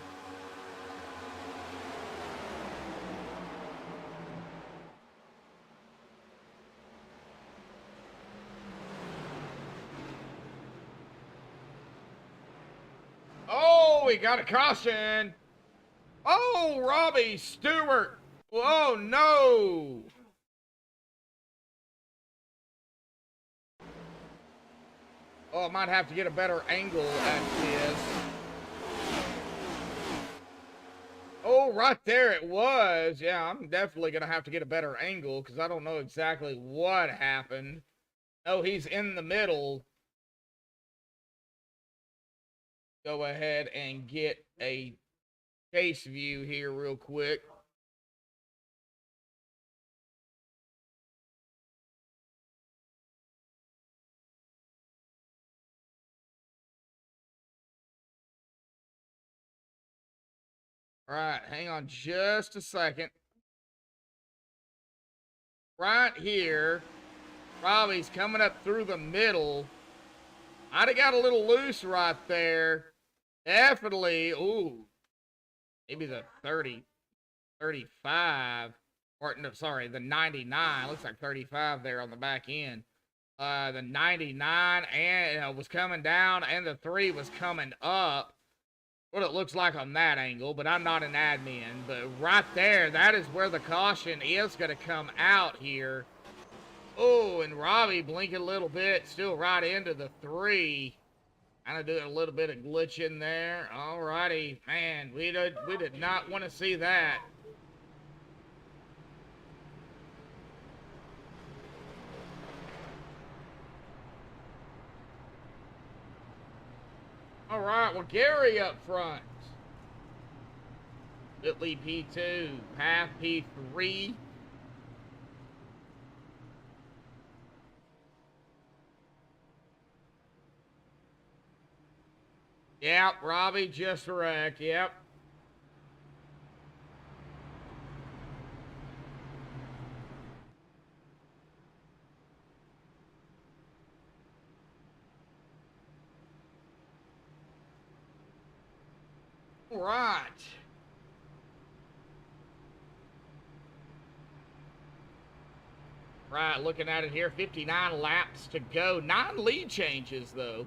Speaker 1: Oh, we got a caution. Oh, Robbie Stewart. Oh, no. Oh, I might have to get a better angle at this. Oh, right there it was. Yeah, I'm definitely going to have to get a better angle because I don't know exactly what happened. Oh, he's in the middle. Go ahead and get a chase view here real quick. All right, hang on just a second. Right here, Robbie's coming up through the middle. I'd have got a little loose right there. Definitely, ooh, maybe the 30, 35, or no, sorry, the 99. Looks like 35 there on the back end. The 99 and was coming down, and the 3 was coming up. What it looks like on that angle, but I'm not an admin. But right there, that is where the caution is going to come out here. Oh, and Robbie blinking a little bit, still right into the 3. Kind of doing a little bit of glitching there. All righty, man, we did not want to see that. All right, well, Gary up front. Whitley P2, Path P3. Yep, Robbie just wrecked, yep. All right. Right, looking at it here, 59 laps to go. 9 lead changes, though.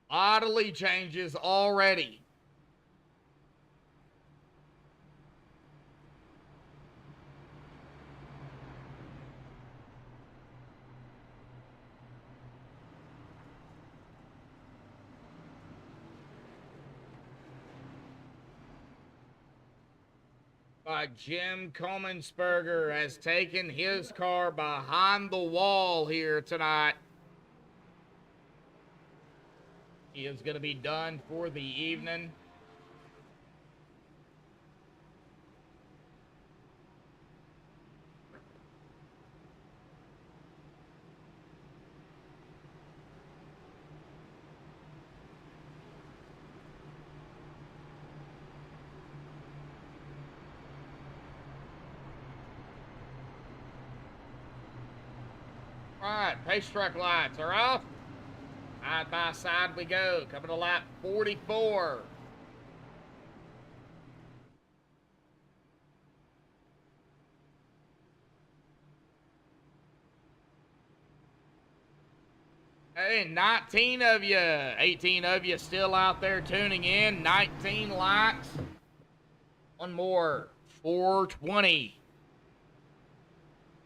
Speaker 1: A lot of lead changes already. Jim Comensberger has taken his car behind the wall here tonight. He is going to be done for the evening. Right, pace truck lights are off. Side by side we go. Coming to lap 44. Hey, 19 of you. 18 of you still out there tuning in. 19 likes. One more. 420.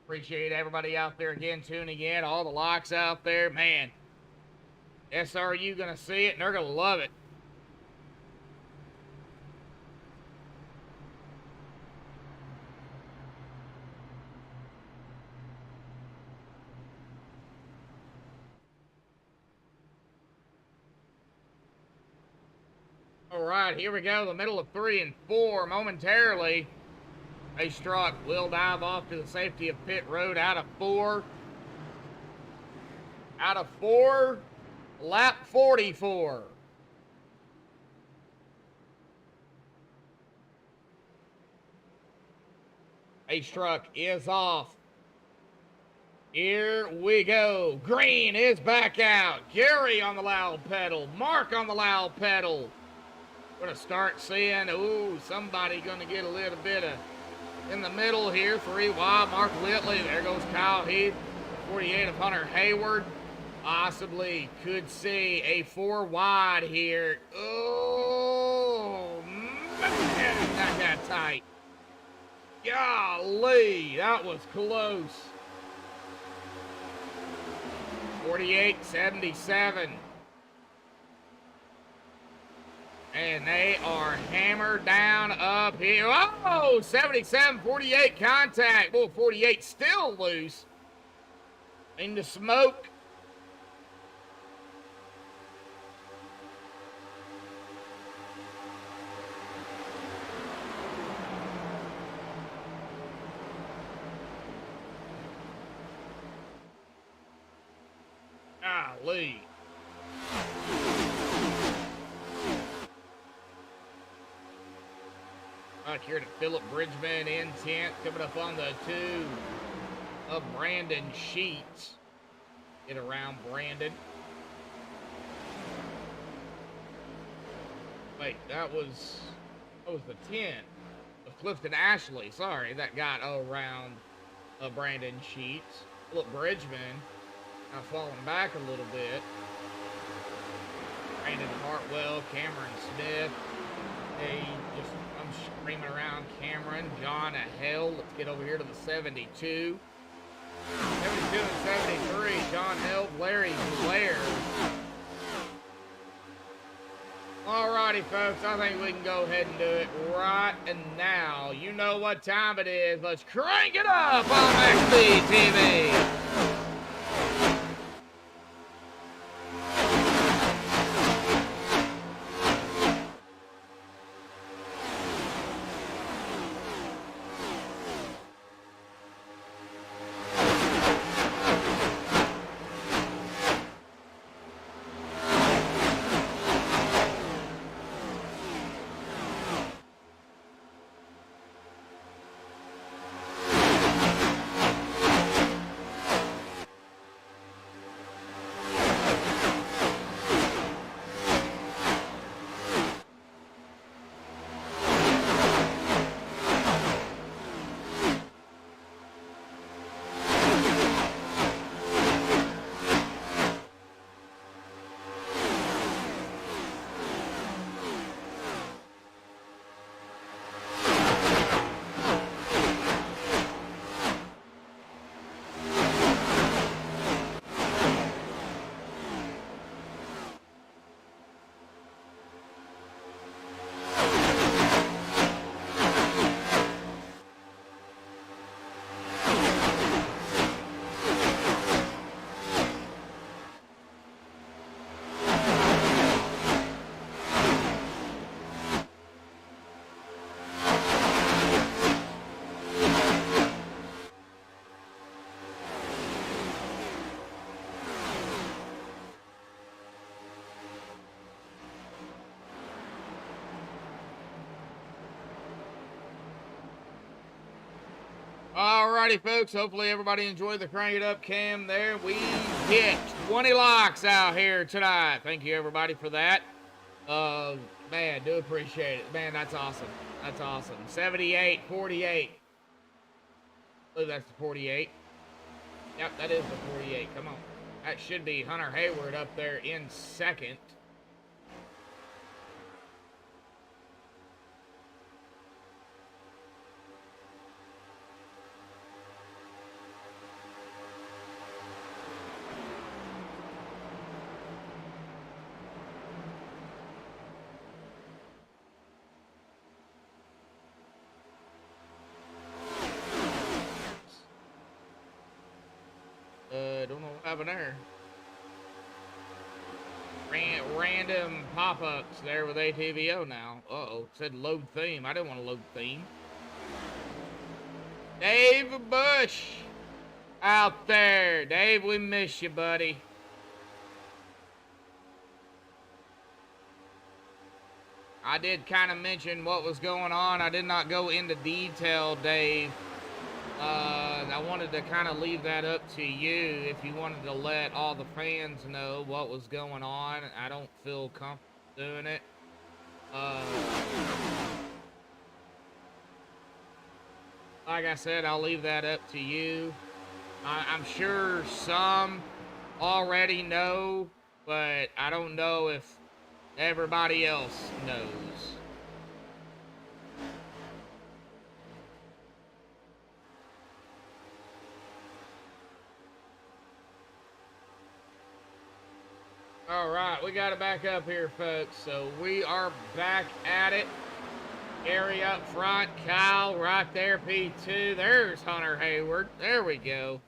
Speaker 1: Appreciate everybody out there again tuning in. All the likes out there. Man, SRU gonna see it and they're gonna love it. All right, here we go. The middle of 3 and 4 momentarily. Pace truck will dive off to the safety of pit road out of 4. Out of 4, lap 44. Pace truck is off. Here we go. Green is back out. Gary on the loud pedal. Mark on the loud pedal. Gonna start seeing, ooh, somebody gonna get a little bit of in the middle here. 3 wide, Mark Whitley. There goes Kyle Heath. 48 of Hunter Hayward. Possibly could see a 4 wide here. Oh, man, that got tight. Golly, that was close. 48-77. And they are hammered down up here. Oh, 77-48 contact. Well, 48 still loose. In the smoke. Golly. Back here to Philip Bridgman in 10th. Coming up on the 2 of Brandon Sheets. Get around Brandon. Wait, that was the 10 of Clifton Ashley. Sorry, that got around Brandon Sheets. Philip Bridgman now falling back a little bit. Brandon Hartwell, Cameron Smith. Hey, just I'm screaming around Cameron. John Hell. Let's get over here to the 72. 72 and 73. John Hell, Larry Blair. Alrighty, folks. I think we can go ahead and do it right and now. You know what time it is. Let's crank it up on MaxspeedTV. Alrighty, folks. Hopefully everybody enjoyed the Crank It Up cam there. We hit 20 likes out here tonight. Thank you, everybody, for that. Man, do appreciate it. Man, that's awesome. That's awesome. 78, 48. I believe that's the 48. Yep, that is the 48. Come on. That should be Hunter Hayward up there in second. Don't know what happened there. Random pop-ups there with ATVO now. Uh-oh, said load theme. I didn't want to load theme. Dave Bush out there. Dave, we miss you, buddy. I did kind of mention what was going on. I did not go into detail, Dave. I wanted to kind of leave that up to you if you wanted to let all the fans know what was going on. I don't feel comfortable doing it. Like I said, I'll leave that up to you. I'm sure some already know, but I don't know if everybody else knows. All right, we got it back up here, folks. So we are back at it. Gary up front, Kyle right there, P2. There's Hunter Hayward. There we go.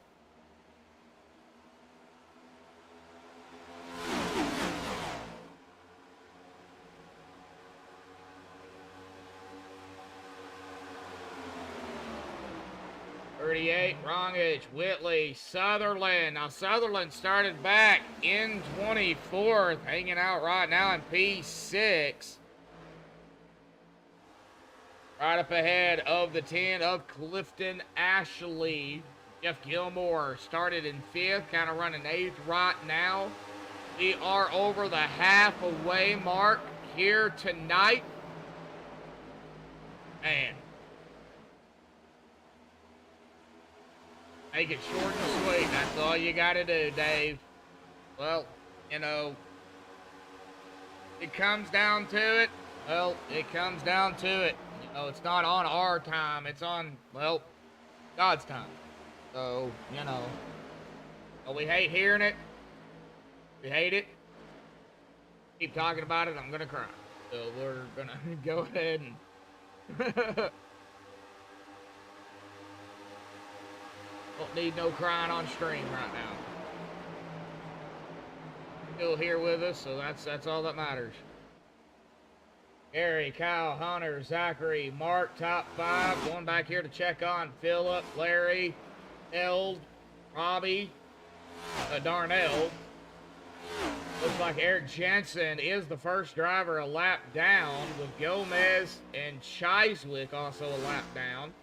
Speaker 1: Wrongage, Whitley, Sutherland. Now Sutherland started back in 24th, hanging out right now in P6. Right up ahead of the 10 of Clifton Ashley. Jeff Gilmore started in 5th, kind of running 8th right now. We are over the halfway mark here tonight. Man. Make it short and sweet. That's all you got to do, Dave. Well, you know, it comes down to it. Well, it comes down to it. You know, it's not on our time. It's on, well, God's time. So, you know, well, we hate hearing it. We hate it. Keep talking about it, I'm going to cry. So we're going to go ahead and... Don't need no crying on stream right now. Still here with us, so that's all that matters. Gary, Kyle, Hunter, Zachary, Mark, top 5. Going back here to check on Philip, Larry, Eld, Robbie, Darnell. Looks like Eric Jensen is the first driver a lap down, with Gomez and Chiswick also a lap down.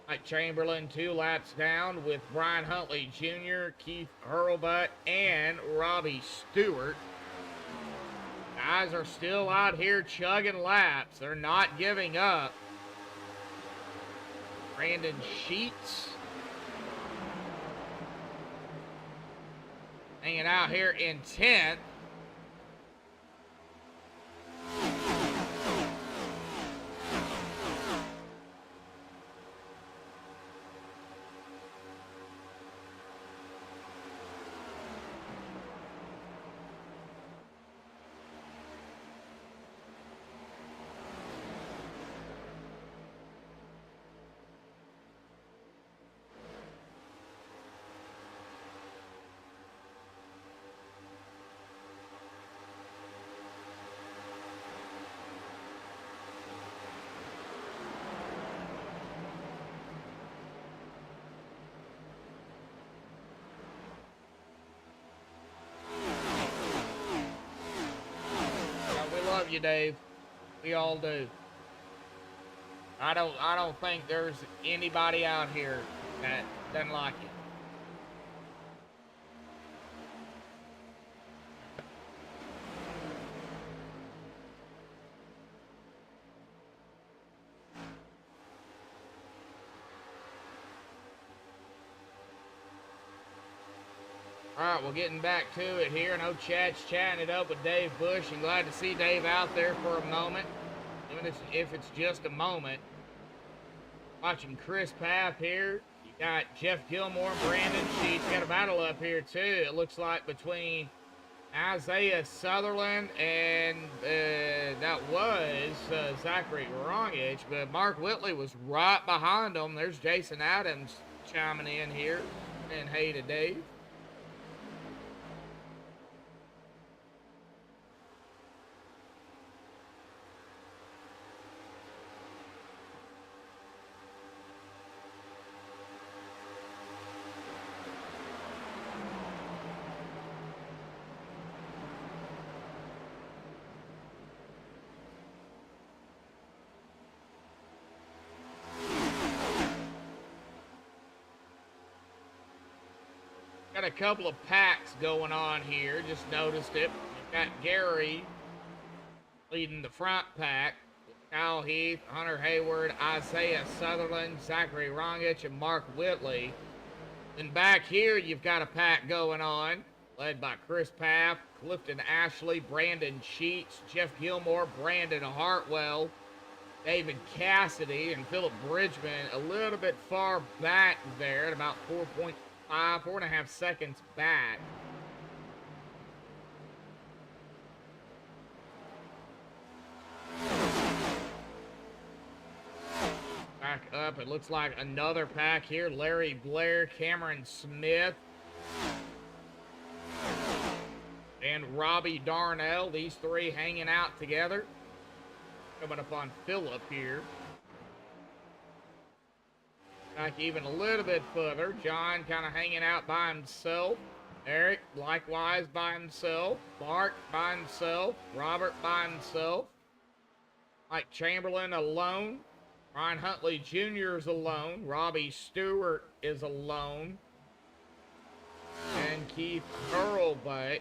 Speaker 1: Mike Chamberlain 2 laps down, with Brian Huntley Jr., Keith Hurlbutt, and Robbie Stewart. Guys are still out here chugging laps. They're not giving up. Brandon Sheets hanging out here in 10th. You, Dave. We all do. I don't think there's anybody out here that doesn't like it. All right, well, getting back to it here. I know Chad's chatting it up with Dave Bush, and glad to see Dave out there for a moment, even if it's just a moment. Watching Chris Paff here. You got Jeff Gilmore, Brandon Sheets. Got a battle up here, too. It looks like between Isaiah Sutherland and that was Zachary Rongich, but Mark Whitley was right behind him. There's Jason Adams chiming in here, and hey to Dave. Got a couple of packs going on here. Just noticed it. We've got Gary leading the front pack. Kyle Heath, Hunter Hayward, Isaiah Sutherland, Zachary Rongich, and Mark Whitley. Then back here, you've got a pack going on, led by Chris Paff, Clifton Ashley, Brandon Sheets, Jeff Gilmore, Brandon Hartwell, David Cassidy, and Philip Bridgman a little bit far back there at about 4.5 seconds back. Back up, it looks like another pack here. Larry Blair, Cameron Smith, and Robbie Darnell. These three hanging out together. Coming up on Philip here. Back even a little bit further. John kind of hanging out by himself. Eric likewise by himself. Mark by himself. Robert by himself. Mike Chamberlain alone. Ryan Huntley Jr. is alone. Robbie Stewart is alone. And Keith Hurlbut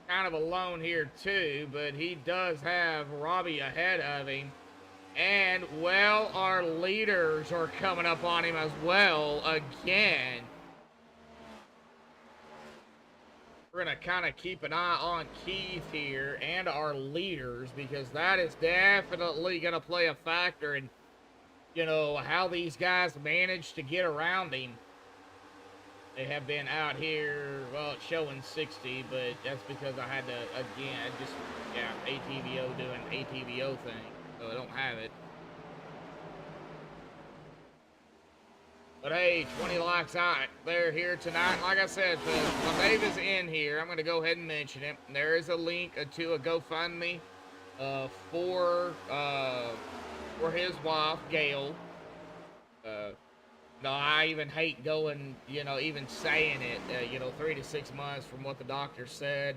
Speaker 1: kind of alone here too, but he does have Robbie ahead of him. And, well, our leaders are coming up on him as well again. We're going to kind of keep an eye on Keith here and our leaders, because that is definitely going to play a factor in, you know, how these guys manage to get around him. They have been out here, well, it's showing 60, but that's because I had to, again, just, yeah, ATVO doing ATVO thing. So I don't have it. But hey, 20 likes out there here tonight. Like I said, when Dave is in here, I'm going to go ahead and mention it. There is a link to a GoFundMe for his wife, Gail. No, I even hate going, you know, even saying it, you know, 3 to 6 months from what the doctor said.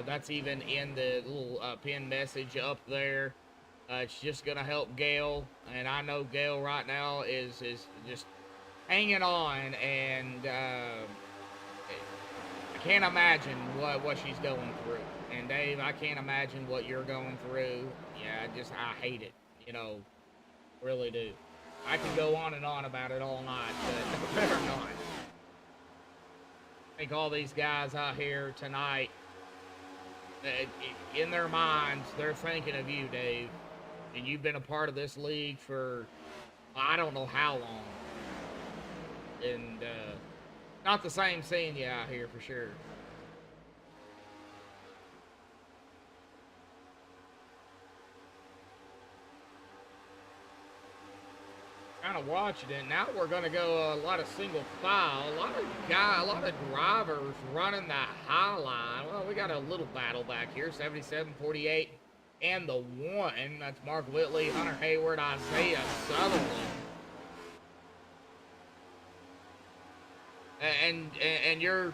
Speaker 1: That's even in the little pinned message up there. It's just going to help Gail, and I know Gail right now is just hanging on, and I can't imagine what she's going through. And Dave, I can't imagine what you're going through. Yeah, I hate it, you know, really do. I can go on and on about it all night, but better not. I think all these guys out here tonight, in their minds, they're thinking of you, Dave. And you've been a part of this league for, I don't know how long. And not the same seeing you out here for sure. Kind of watching it. Now we're going to go a lot of single file. A lot of drivers running the high line. Well, we got a little battle back here. 77-48. And the one, that's Mark Whitley, Hunter Hayward, Isaiah Sutherland. And you're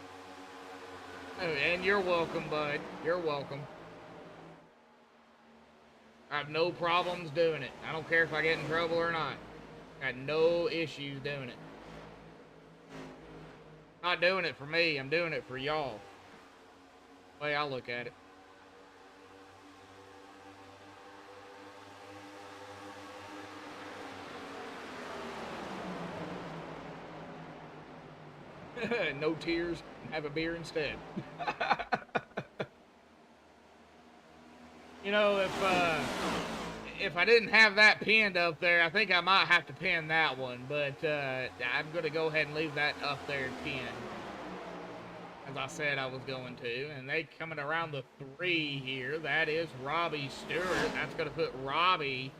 Speaker 1: welcome, bud. You're welcome. I have no problems doing it. I don't care if I get in trouble or not. Got no issues doing it. Not doing it for me. I'm doing it for y'all. The way I look at it. No tears, have a beer instead. You know, if I didn't have that pinned up there, I think I might have to pin that one, but I'm going to go ahead and leave that up there pinned, as I said I was going to. And they coming around the 3 here. That is Robbie Stewart. That's going to put Robbie,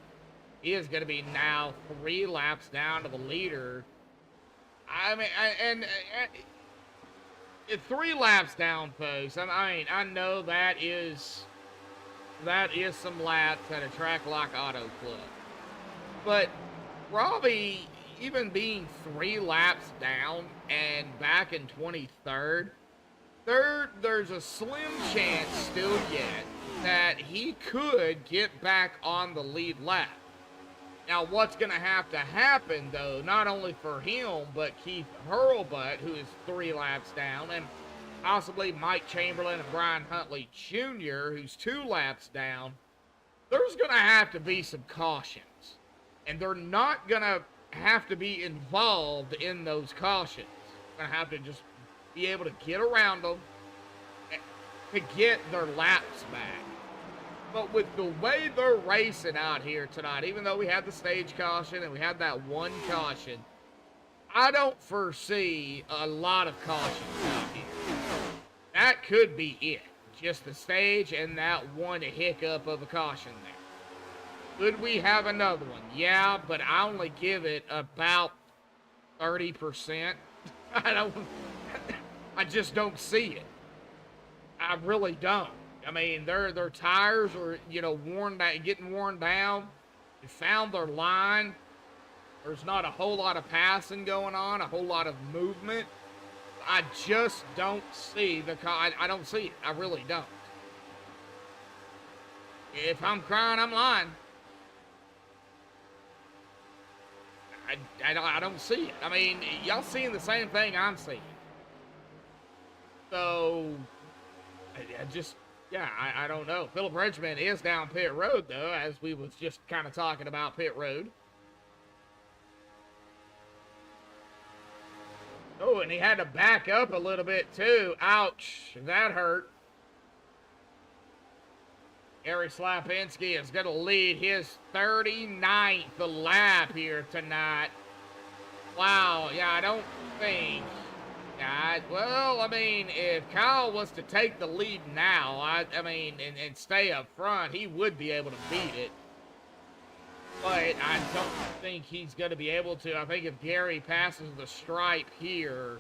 Speaker 1: he is going to be now 3 laps down to the leader. I mean, 3 laps down, folks. I mean, I know that is some laps at a track like Autoclub. But Robbie, even being 3 laps down and back in 23rd, there's a slim chance still yet that he could get back on the lead lap. Now, what's going to happen, though, not only for him, but Keith Hurlbutt, who is 3 laps down, and possibly Mike Chamberlain and Brian Huntley Jr., who's 2 laps down, there's going to have to be some cautions. And they're not going to have to be involved in those cautions. They're going to have to just be able to get around them to get their laps back. But with the way they're racing out here tonight, even though we had the stage caution and we had that 1 caution, I don't foresee a lot of cautions out here. That could be it. Just the stage and that 1 hiccup of a caution there. Could we have another one? Yeah, but I only give it about 30%. I just don't see it. I really don't. I mean, their tires are, you know, getting worn down. They found their line. There's not a whole lot of passing going on, a whole lot of movement. I just don't see I don't see it. I really don't. If I'm crying, I'm lying. I don't see it. I mean, y'all seeing the same thing I'm seeing. So, I don't know. Philip Bridgman is down pit road, though, as we was just kind of talking about pit road. Oh, and he had to back up a little bit, too. Ouch. That hurt. Gary Slapinski is going to lead his 39th lap here tonight. Wow. Yeah, I don't think... well, I mean, if Kyle was to take the lead now, I mean, and stay up front, he would be able to beat it. But I don't think he's going to be able to. I think if Gary passes the stripe here,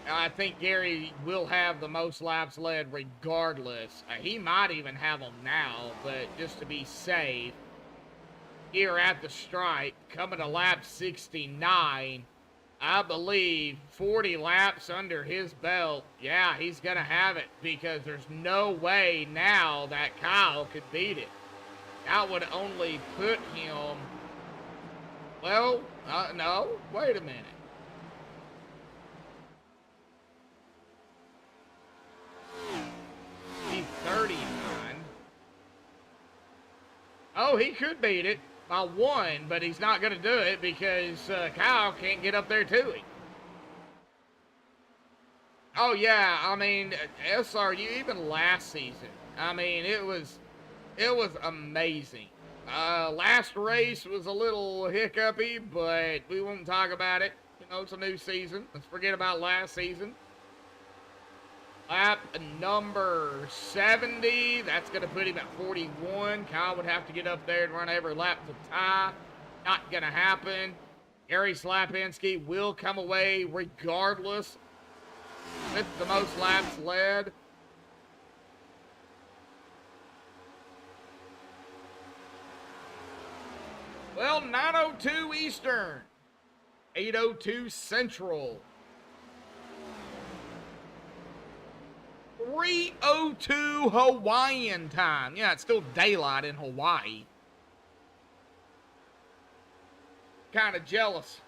Speaker 1: I think Gary will have the most laps led regardless. He might even have them now, but just to be safe, here at the stripe, coming to lap 69, I believe 40 laps under his belt, yeah, he's going to have it, because there's no way now that Kyle could beat it. That would only put him, well, no, wait a minute. He's 39. Oh, he could beat it by 1, but he's not going to do it because Kyle can't get up there to him. Oh, yeah, I mean, SRU, even last season, I mean, it was amazing. Last race was a little hiccupy, but we won't talk about it. You know, it's a new season. Let's forget about last season. Lap number 70. That's going to put him at 41. Kyle would have to get up there and run every lap to tie. Not going to happen. Gary Slapinski will come away regardless with the most laps led. Well, 9:02 Eastern, 8:02 Central, 3:02 Hawaiian time. Yeah, it's still daylight in Hawaii. Kind of jealous.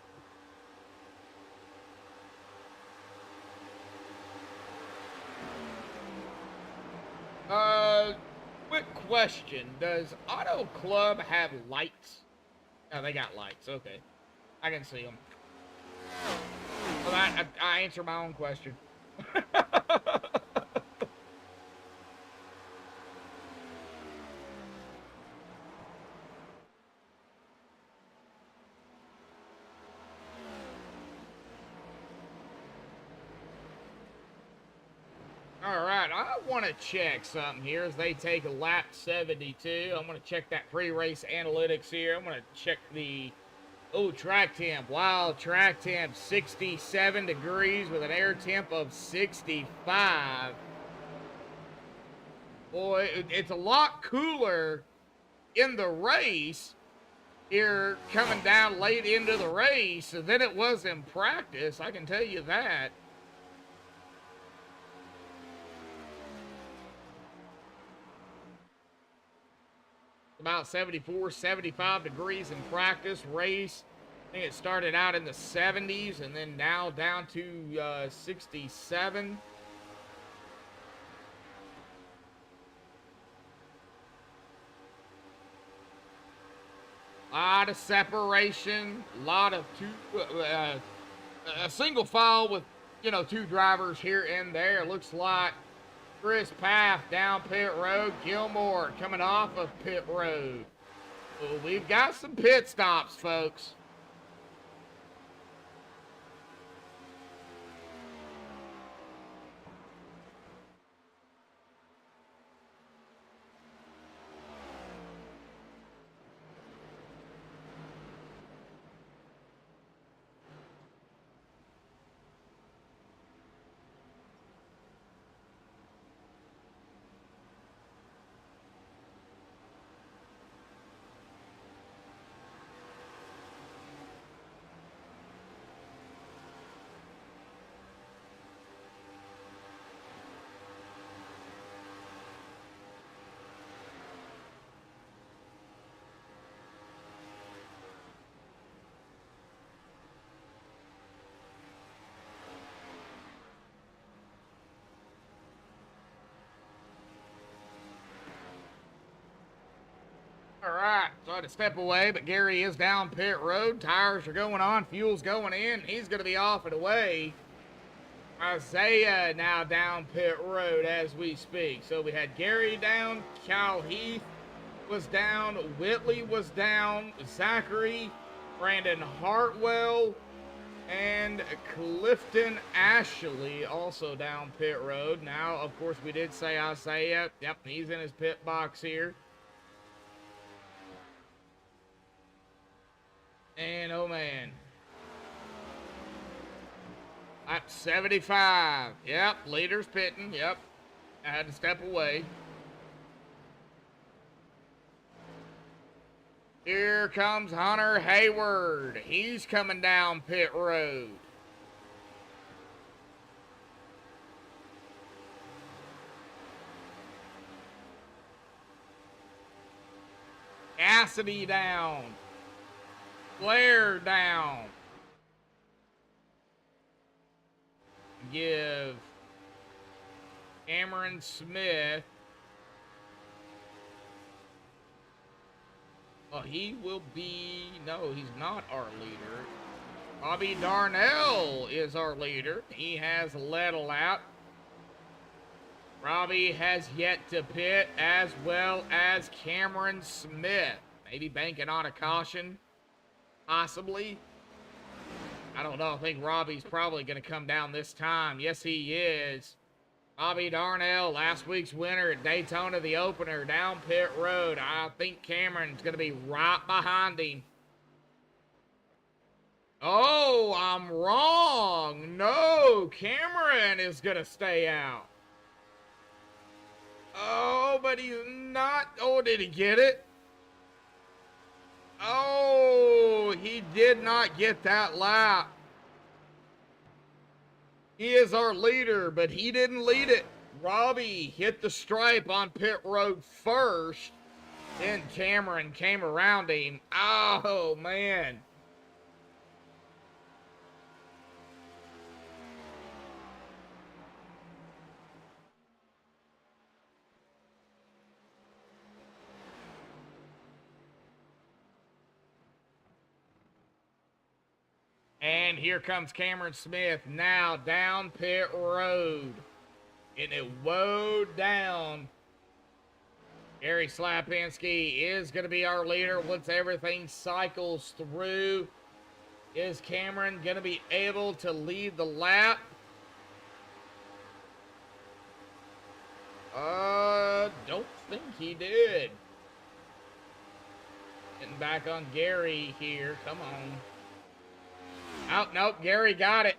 Speaker 1: Quick question. Does Auto Club have lights? Oh, they got lights. Okay. I can see them. Well, I answer my own question. All right, I want to check something here as they take a lap 72. I'm going to check that pre-race analytics here. I'm going to check the track temp. Wow, track temp 67 degrees with an air temp of 65. Boy, it's a lot cooler in the race here coming down late into the race than it was in practice. I can tell you that. About 74, 75 degrees in practice. Race, I think it started out in the 70s and then now down to 67. Lot of separation, lot of a single file with, two drivers here and there. Looks like Chris Paff down pit road. Gilmore coming off of pit road. Well, we've got some pit stops, folks. All right, so I had to step away, but Gary is down pit road. Tires are going on, fuel's going in. He's going to be off and away. Isaiah now down pit road as we speak. So we had Gary down, Kyle Heath was down, Whitley was down, Zachary, Brandon Hartwell, and Clifton Ashley also down pit road. Now, of course, we did say Isaiah. Yep, he's in his pit box here. And oh man, lap 75. Yep, leader's pitting. Yep, I had to step away. Here comes Hunter Hayward. He's coming down pit road. Cassidy down. Blair down. Give Cameron Smith. Oh, he will be. No, he's not our leader. Bobby Darnell is our leader. He has led a lap. Robbie has yet to pit, as well as Cameron Smith. Maybe banking on a caution. Possibly. I don't know. I think Robbie's probably going to come down this time. Yes, he is. Bobby Darnell, last week's winner at Daytona, the opener, down pit road. I think Cameron's going to be right behind him. Oh, I'm wrong. No, Cameron is going to stay out. Oh, but he's not. Oh, did he get it? Oh, he did not get that lap. He is our leader, but he didn't lead it. Robbie hit the stripe on pit road first. Then Cameron came around him. Oh, man. And here comes Cameron Smith now down pit road. And it woed down. Gary Slapinski is going to be our leader once everything cycles through. Is Cameron going to be able to lead the lap? Don't think he did. Getting back on Gary here. Come on. Oh, nope. Gary got it.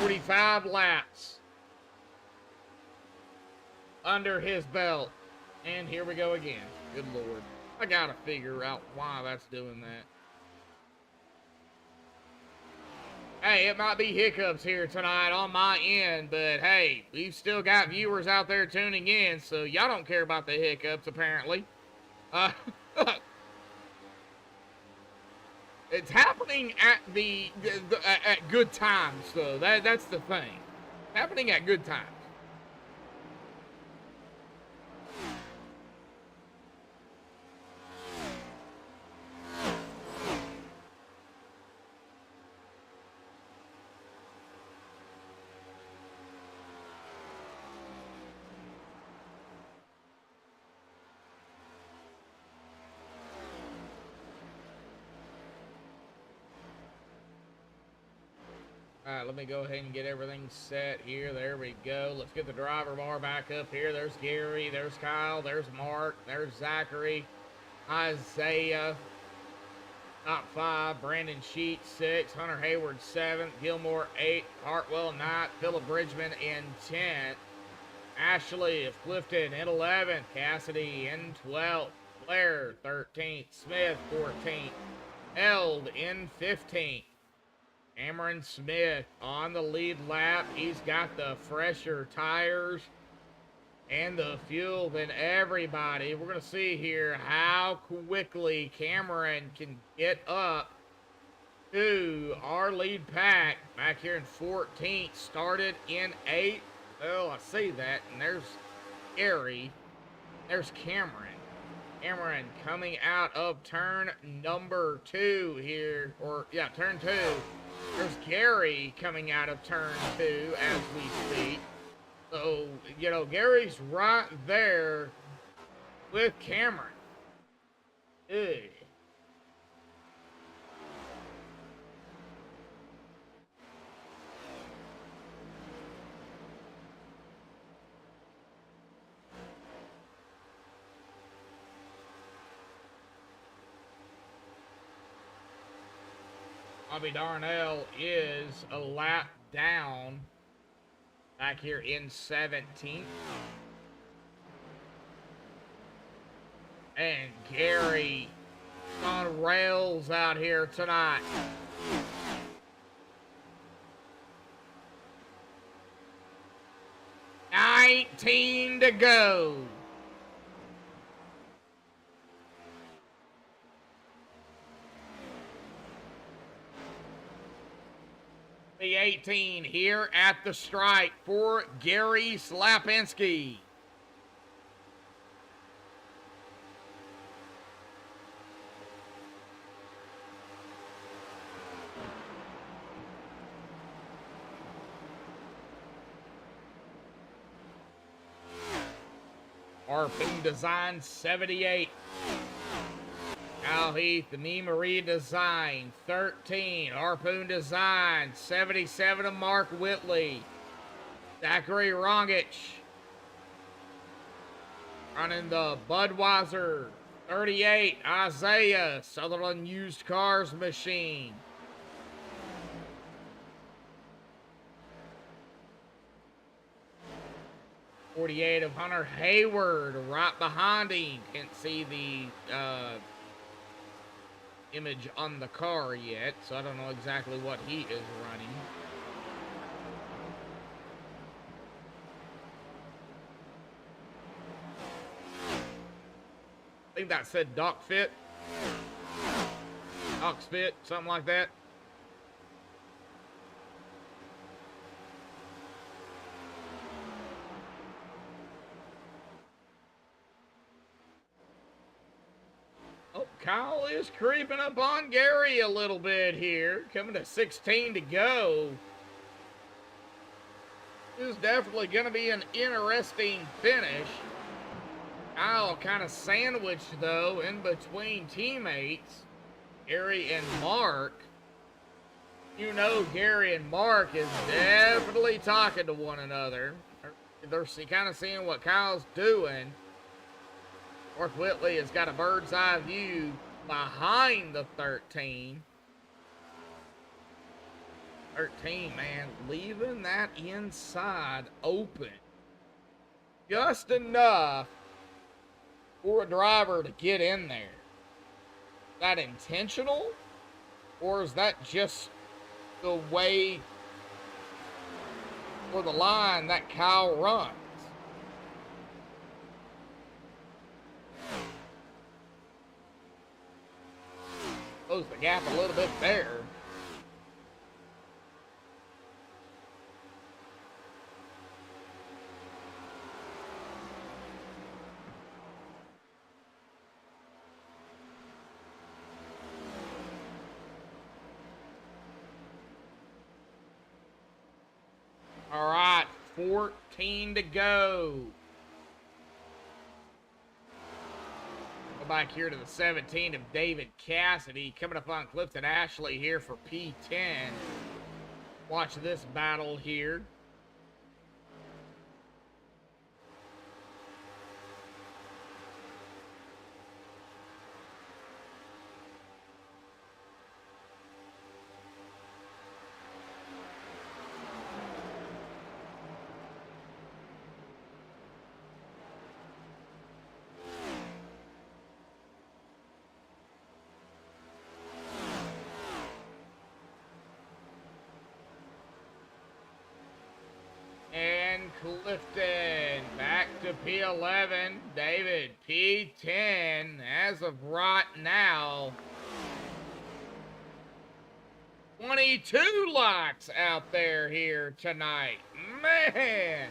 Speaker 1: 45 laps under his belt. And here we go again. Good Lord. I gotta figure out why that's doing that. Hey, it might be hiccups here tonight on my end, but hey, we've still got viewers out there tuning in, so y'all don't care about the hiccups, apparently. It's happening at at good times, though. That's the thing. Happening at good times. All right, let me go ahead and get everything set here. There we go. Let's get the driver bar back up here. There's Gary, there's Kyle, there's Mark, there's Zachary, Isaiah, top 5, Brandon Sheet 6, Hunter Hayward 7th, Gilmore 8, Hartwell 9th, Phillip Bridgman in 10th, Ashley of Clifton in 11th, Cassidy in 12th, Blair 13th, Smith 14th, Eld in 15th. Cameron Smith on the lead lap. He's got the fresher tires and the fuel than everybody. We're going to see here how quickly Cameron can get up to our lead pack. Back here in 14th, started in 8th. Oh, I see that. And there's Gary. There's Cameron. Cameron coming out of turn number 2 here. Or, yeah, turn 2. There's Gary coming out of turn 2 as we speak. So, you know, Gary's right there with Cameron. Ugh. Bobby Darnell is a lap down back here in 17th. And Gary on rails out here tonight. $19 to go. The 18 here at the stripe for Gary Slapinski. Harpoon Design 78. Al Heath, the Me Marie Design 13. Harpoon Design 77 of Mark Whitley. Zachary Rongich running the Budweiser 38. Isaiah, Sutherland Used Cars Machine. .48 of Hunter Hayward right behind him. Can't see the image on the car yet, so I don't know exactly what he is running. I think that said Doc Fit. Doc's Fit, something like that. Kyle is creeping up on Gary a little bit here. Coming to 16 to go. This is definitely going to be an interesting finish. Kyle kind of sandwiched, though, in between teammates, Gary and Mark. You know Gary and Mark is definitely talking to one another. They're kind of seeing what Kyle's doing. Mark Whitley has got a bird's eye view behind the 13. 13, man, leaving that inside open. Just enough for a driver to get in there. Is that intentional? Or is that just the way for the line that Kyle runs? Close the gap a little bit there. All right, 14 to go. Go back here to the 17 of David Cassidy. Coming up on Clifton Ashley here for P10. Watch this battle here. Clifton back to P11. David P10 as of right now. 22 likes out there here tonight. Man.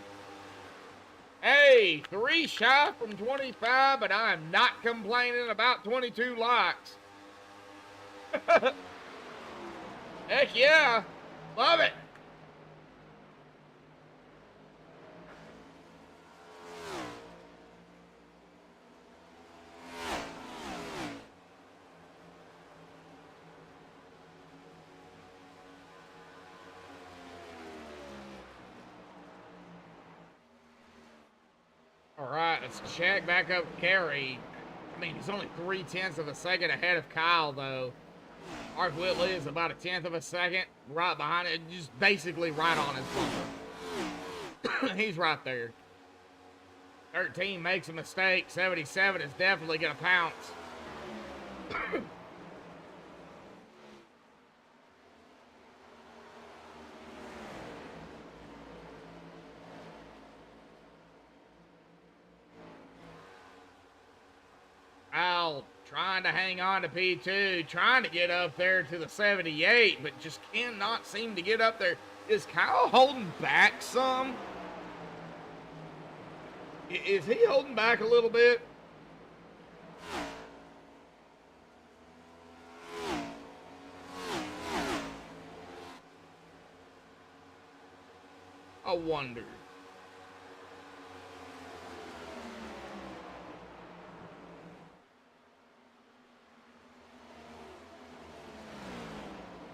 Speaker 1: Hey, 3 shy from 25, but I'm not complaining about 22 likes. Heck yeah. Love it. All right, let's check back up Gary. I mean, he's only 0.3 of a second ahead of Kyle, though. Mark Whitley is about 1/10 of a second right behind it, just basically right on his bumper. He's right there. 13 makes a mistake. 77 is definitely going to pounce. Al trying to hang on to P2, trying to get up there to the 78, but just cannot seem to get up there. Is Kyle holding back some? Is he holding back a little bit? I wonder.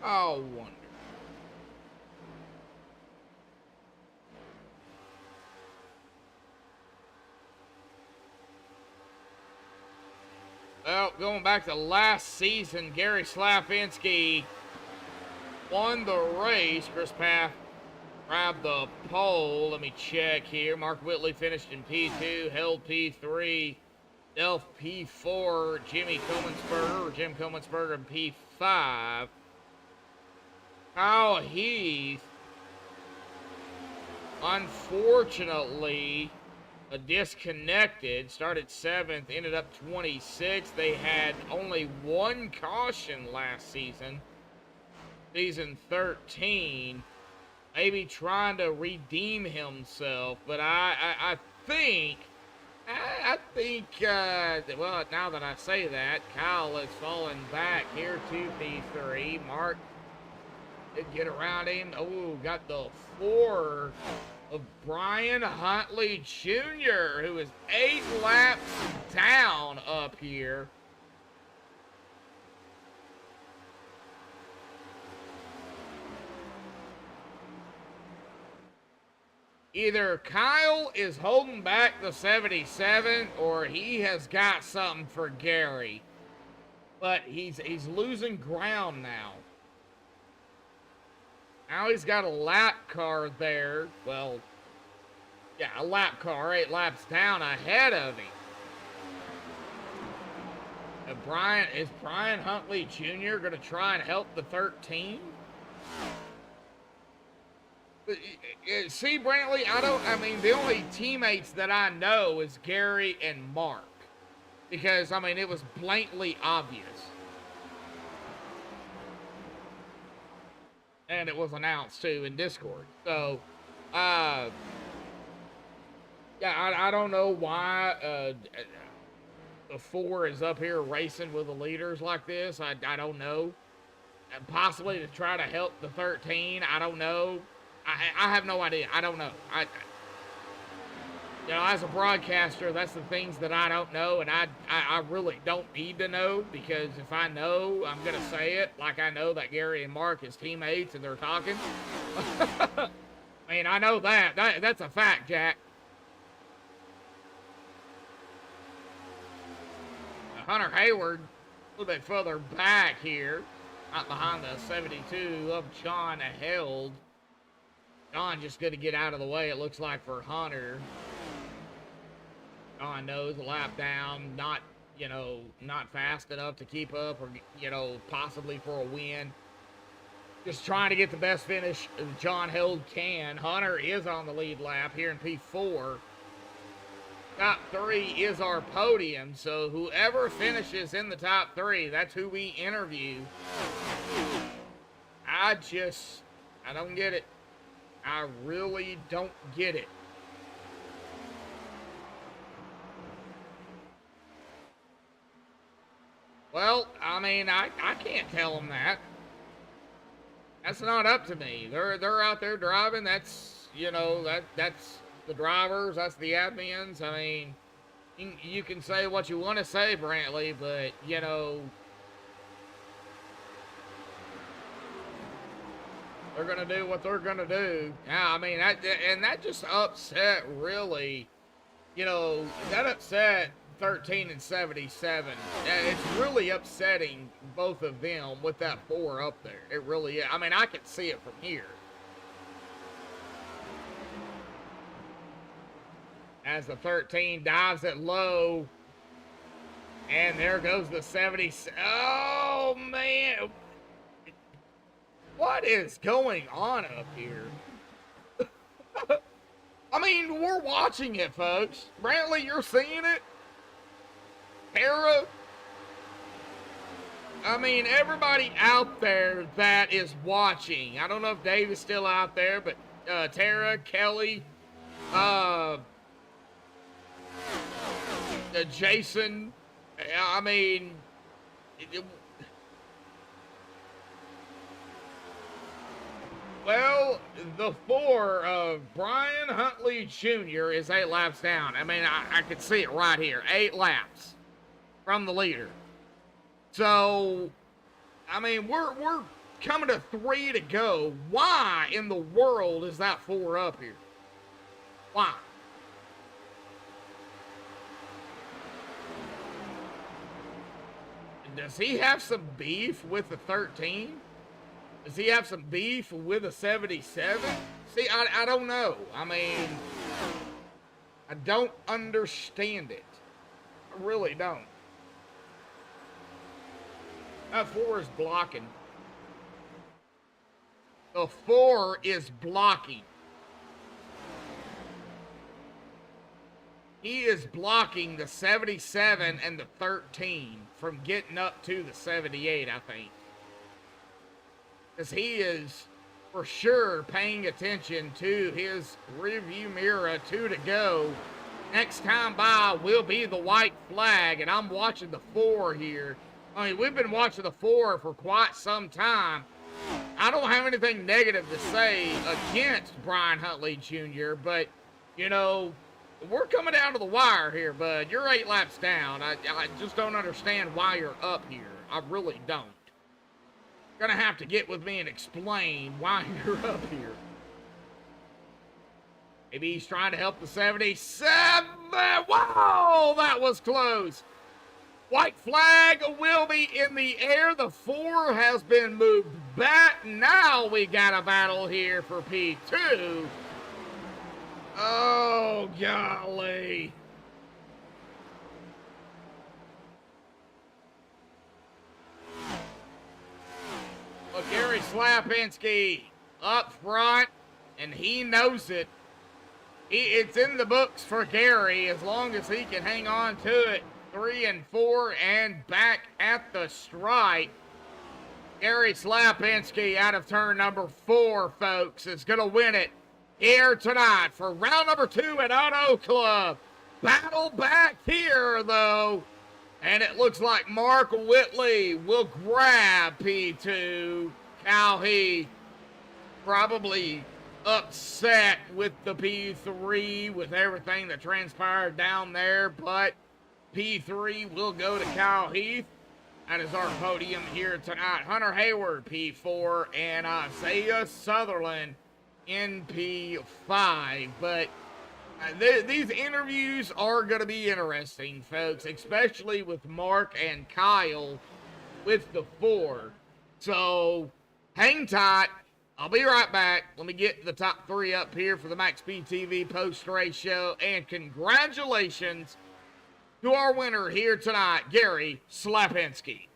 Speaker 1: I wonder. Well, going back to last season, Gary Slafinski won the race. Chris Paff grabbed the pole. Let me check here. Mark Whitley finished in P2, held P3, Delph P4, Jim Comensberger in P5. Kyle Heath, unfortunately, disconnected, started 7th, ended up 26th. They had only 1 caution last season, season 13, maybe trying to redeem himself, but I think I think, well, now that I say that, Kyle is falling back here to P3. Mark did get around him. Oh, got the 4 of Brian Huntley Jr., who is 8 laps down up here. Either Kyle is holding back the 77 or he has got something for Gary. But he's losing ground now. Now he's got a lap car there. Well, yeah, a lap car 8 laps down ahead of him. Is Brian Huntley Jr. going to try and help the 13? See, Brantley, I mean, the only teammates that I know is Gary and Mark. Because, I mean, it was blatantly obvious. And it was announced, too, in Discord. So, yeah, I don't know why the 4 is up here racing with the leaders like this. I don't know. And possibly to try to help the 13. I don't know. I have no idea. I don't know. You know, as a broadcaster, that's the things that I don't know, and I really don't need to know, because if I know, I'm going to say it, like I know that Gary and Mark is teammates and they're talking. I mean, I know that. That's a fact, Jack. Hunter Hayward, a little bit further back here, not behind the 72 of John Held. John just going to get out of the way, it looks like, for Hunter. John knows a lap down, not, you know, not fast enough to keep up or, you know, possibly for a win. Just trying to get the best finish John Held can. Hunter is on the lead lap here in P4. Top 3 is our podium, so whoever finishes in the top 3, that's who we interview. I don't get it. I really don't get it. Well, I mean, I can't tell them that. That's not up to me. They're out there driving. That's, you know, that's the drivers. That's the admins. I mean, you can say what you want to say, Brantley, but, you know, they're going to do what they're going to do. Yeah, I mean, that just upset, really, you know, that upset 13 and 77. It's really upsetting both of them with that 4 up there. It really is. I mean, I can see it from here. As the 13 dives it low. And there goes the 70. Oh, man. What is going on up here? I mean, we're watching it, folks. Brantley, you're seeing it? Tara? I mean, everybody out there that is watching. I don't know if Dave is still out there, but Tara, Kelly, Jason. I mean, well, the 4 of Brian Huntley Jr. is 8 laps down. I mean, I can see it right here. 8 laps from the leader. So, I mean, we're coming to 3 to go. Why in the world is that 4 up here? Why? Does he have some beef with the 13? Does he have some beef with a 77? See, I don't know. I mean, I don't understand it. I really don't. That 4 is blocking. The 4 is blocking. He is blocking the 77 and the 13 from getting up to the 78, I think. Because he is, for sure, paying attention to his rearview mirror, 2 to go. Next time by will be the white flag, and I'm watching the 4 here. I mean, we've been watching the 4 for quite some time. I don't have anything negative to say against Brian Huntley Jr., but, you know, we're coming down to the wire here, bud. You're 8 laps down. I just don't understand why you're up here. I really don't. You're gonna have to get with me and explain why you're up here. Maybe he's trying to help the 77. Whoa, that was close. White flag will be in the air. The 4 has been moved back. Now we got a battle here for P2. Oh, golly. Well, Gary Slapinski up front, and he knows it. It's in the books for Gary as long as he can hang on to it. 3 and 4 and back at the stripe. Gary Slapinski out of turn number 4, folks, is going to win it here tonight for round number 2 at Auto Club. Battle back here, though. And it looks like Mark Whitley will grab P2. Cal Heath probably upset with the P3 with everything that transpired down there, but P3 will go to Cal Heath. That is our podium here tonight. Hunter Hayward, P4, and Isaiah Sutherland in P5. But these interviews are going to be interesting, folks, especially with Mark and Kyle with the 4. So hang tight. I'll be right back. Let me get the top 3 up here for the MaxspeedTV post-race show. And congratulations to our winner here tonight, Gary Slapinski.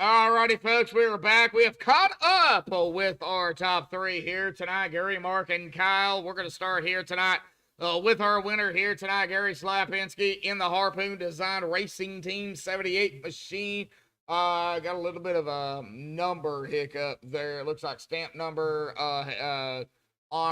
Speaker 1: Alrighty, folks, we are back. We have caught up with our top three here tonight. Gary, Mark, and Kyle. We're going to start here tonight with our winner here tonight, Gary Slapinski in the Harpoon Design Racing Team 78 machine. Got a little bit of a number hiccup there. It looks like stamp number on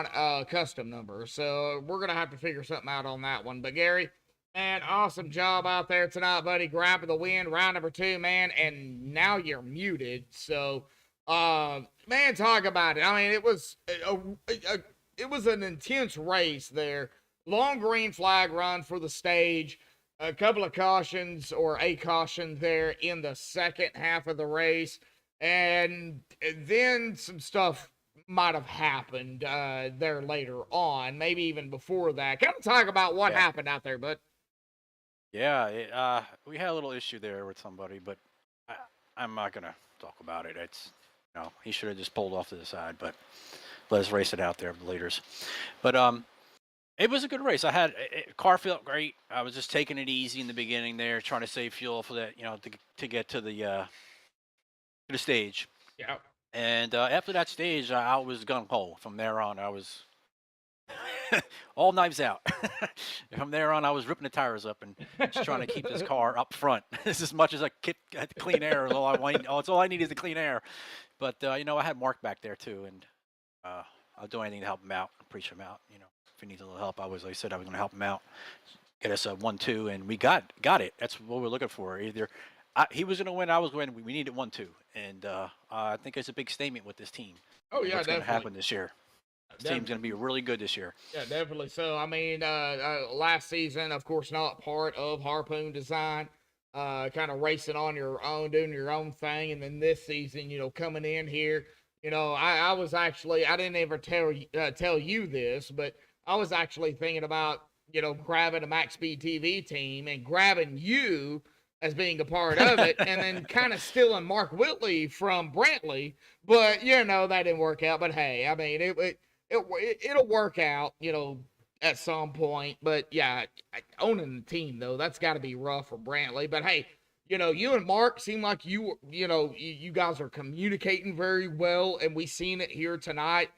Speaker 1: a custom number. So we're going to have to figure something out on that one. But Gary, man, awesome job out there tonight, buddy. Grabbing the win, round number 2, man. And now you're muted. So, man, talk about it. I mean, it was it was an intense race there. Long green flag run for the stage. A couple of cautions, or a caution there in the second half of the race. And then some stuff might have happened there later on, maybe even before that. Kind of talk about what happened out there, bud.
Speaker 4: Yeah, we had a little issue there with somebody, but I'm not gonna talk about it. It's he should have just pulled off to the side, but let us race it out there, the leaders. But it was a good race. Car felt great. I was just taking it easy in the beginning there, trying to save fuel for that, to get to the stage.
Speaker 1: Yeah.
Speaker 4: And after that stage, I was gung ho. From there on, I was all knives out. From there on, I was ripping the tires up and just trying to keep this car up front as much as I could. Clean air is all I want. It's all I need is the clean air. But I had Mark back there too, and I'll do anything to help him out, preach him out. If he needs a little help, like I said, I was going to help him out, get us a 1-2, and we got it. That's what we're looking for. Either he was going to win, I was going. We needed 1-2, and I think it's a big statement with this team.
Speaker 1: Oh yeah,
Speaker 4: what's
Speaker 1: definitely
Speaker 4: going to happen this year? This team's going to be really good this year.
Speaker 1: Yeah, definitely. So I mean, last season, of course, not part of Harpoon Design. Kind of racing on your own, doing your own thing, and then this season, coming in here, I was actually, I didn't ever tell you this, but I was actually thinking about, grabbing a MaxspeedTV team and grabbing you as being a part of it, and then kind of stealing Mark Whitley from Brantley. But, that didn't work out. But hey, I mean, it'll work out, at some point. But yeah, owning the team, though, that's got to be rough for Brantley. But hey, you and Mark seem like you guys are communicating very well, and we seen it here tonight.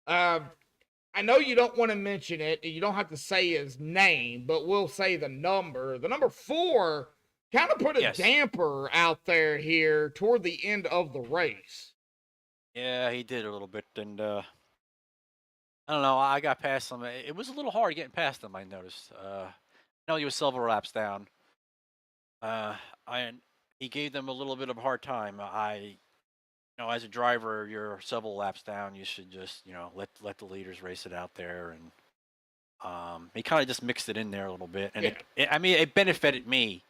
Speaker 1: I know you don't want to mention it. You don't have to say his name, but we'll say the number. The number 4 kind of put a damper out there here toward the end of the race.
Speaker 4: Yeah, he did a little bit, and I don't know. I got past him. It was a little hard getting past him, I noticed. I know he was several laps down. He gave them a little bit of a hard time. As a driver, you're several laps down. You should just, let the leaders race it out there. And he kind of just mixed it in there a little bit. And it benefited me.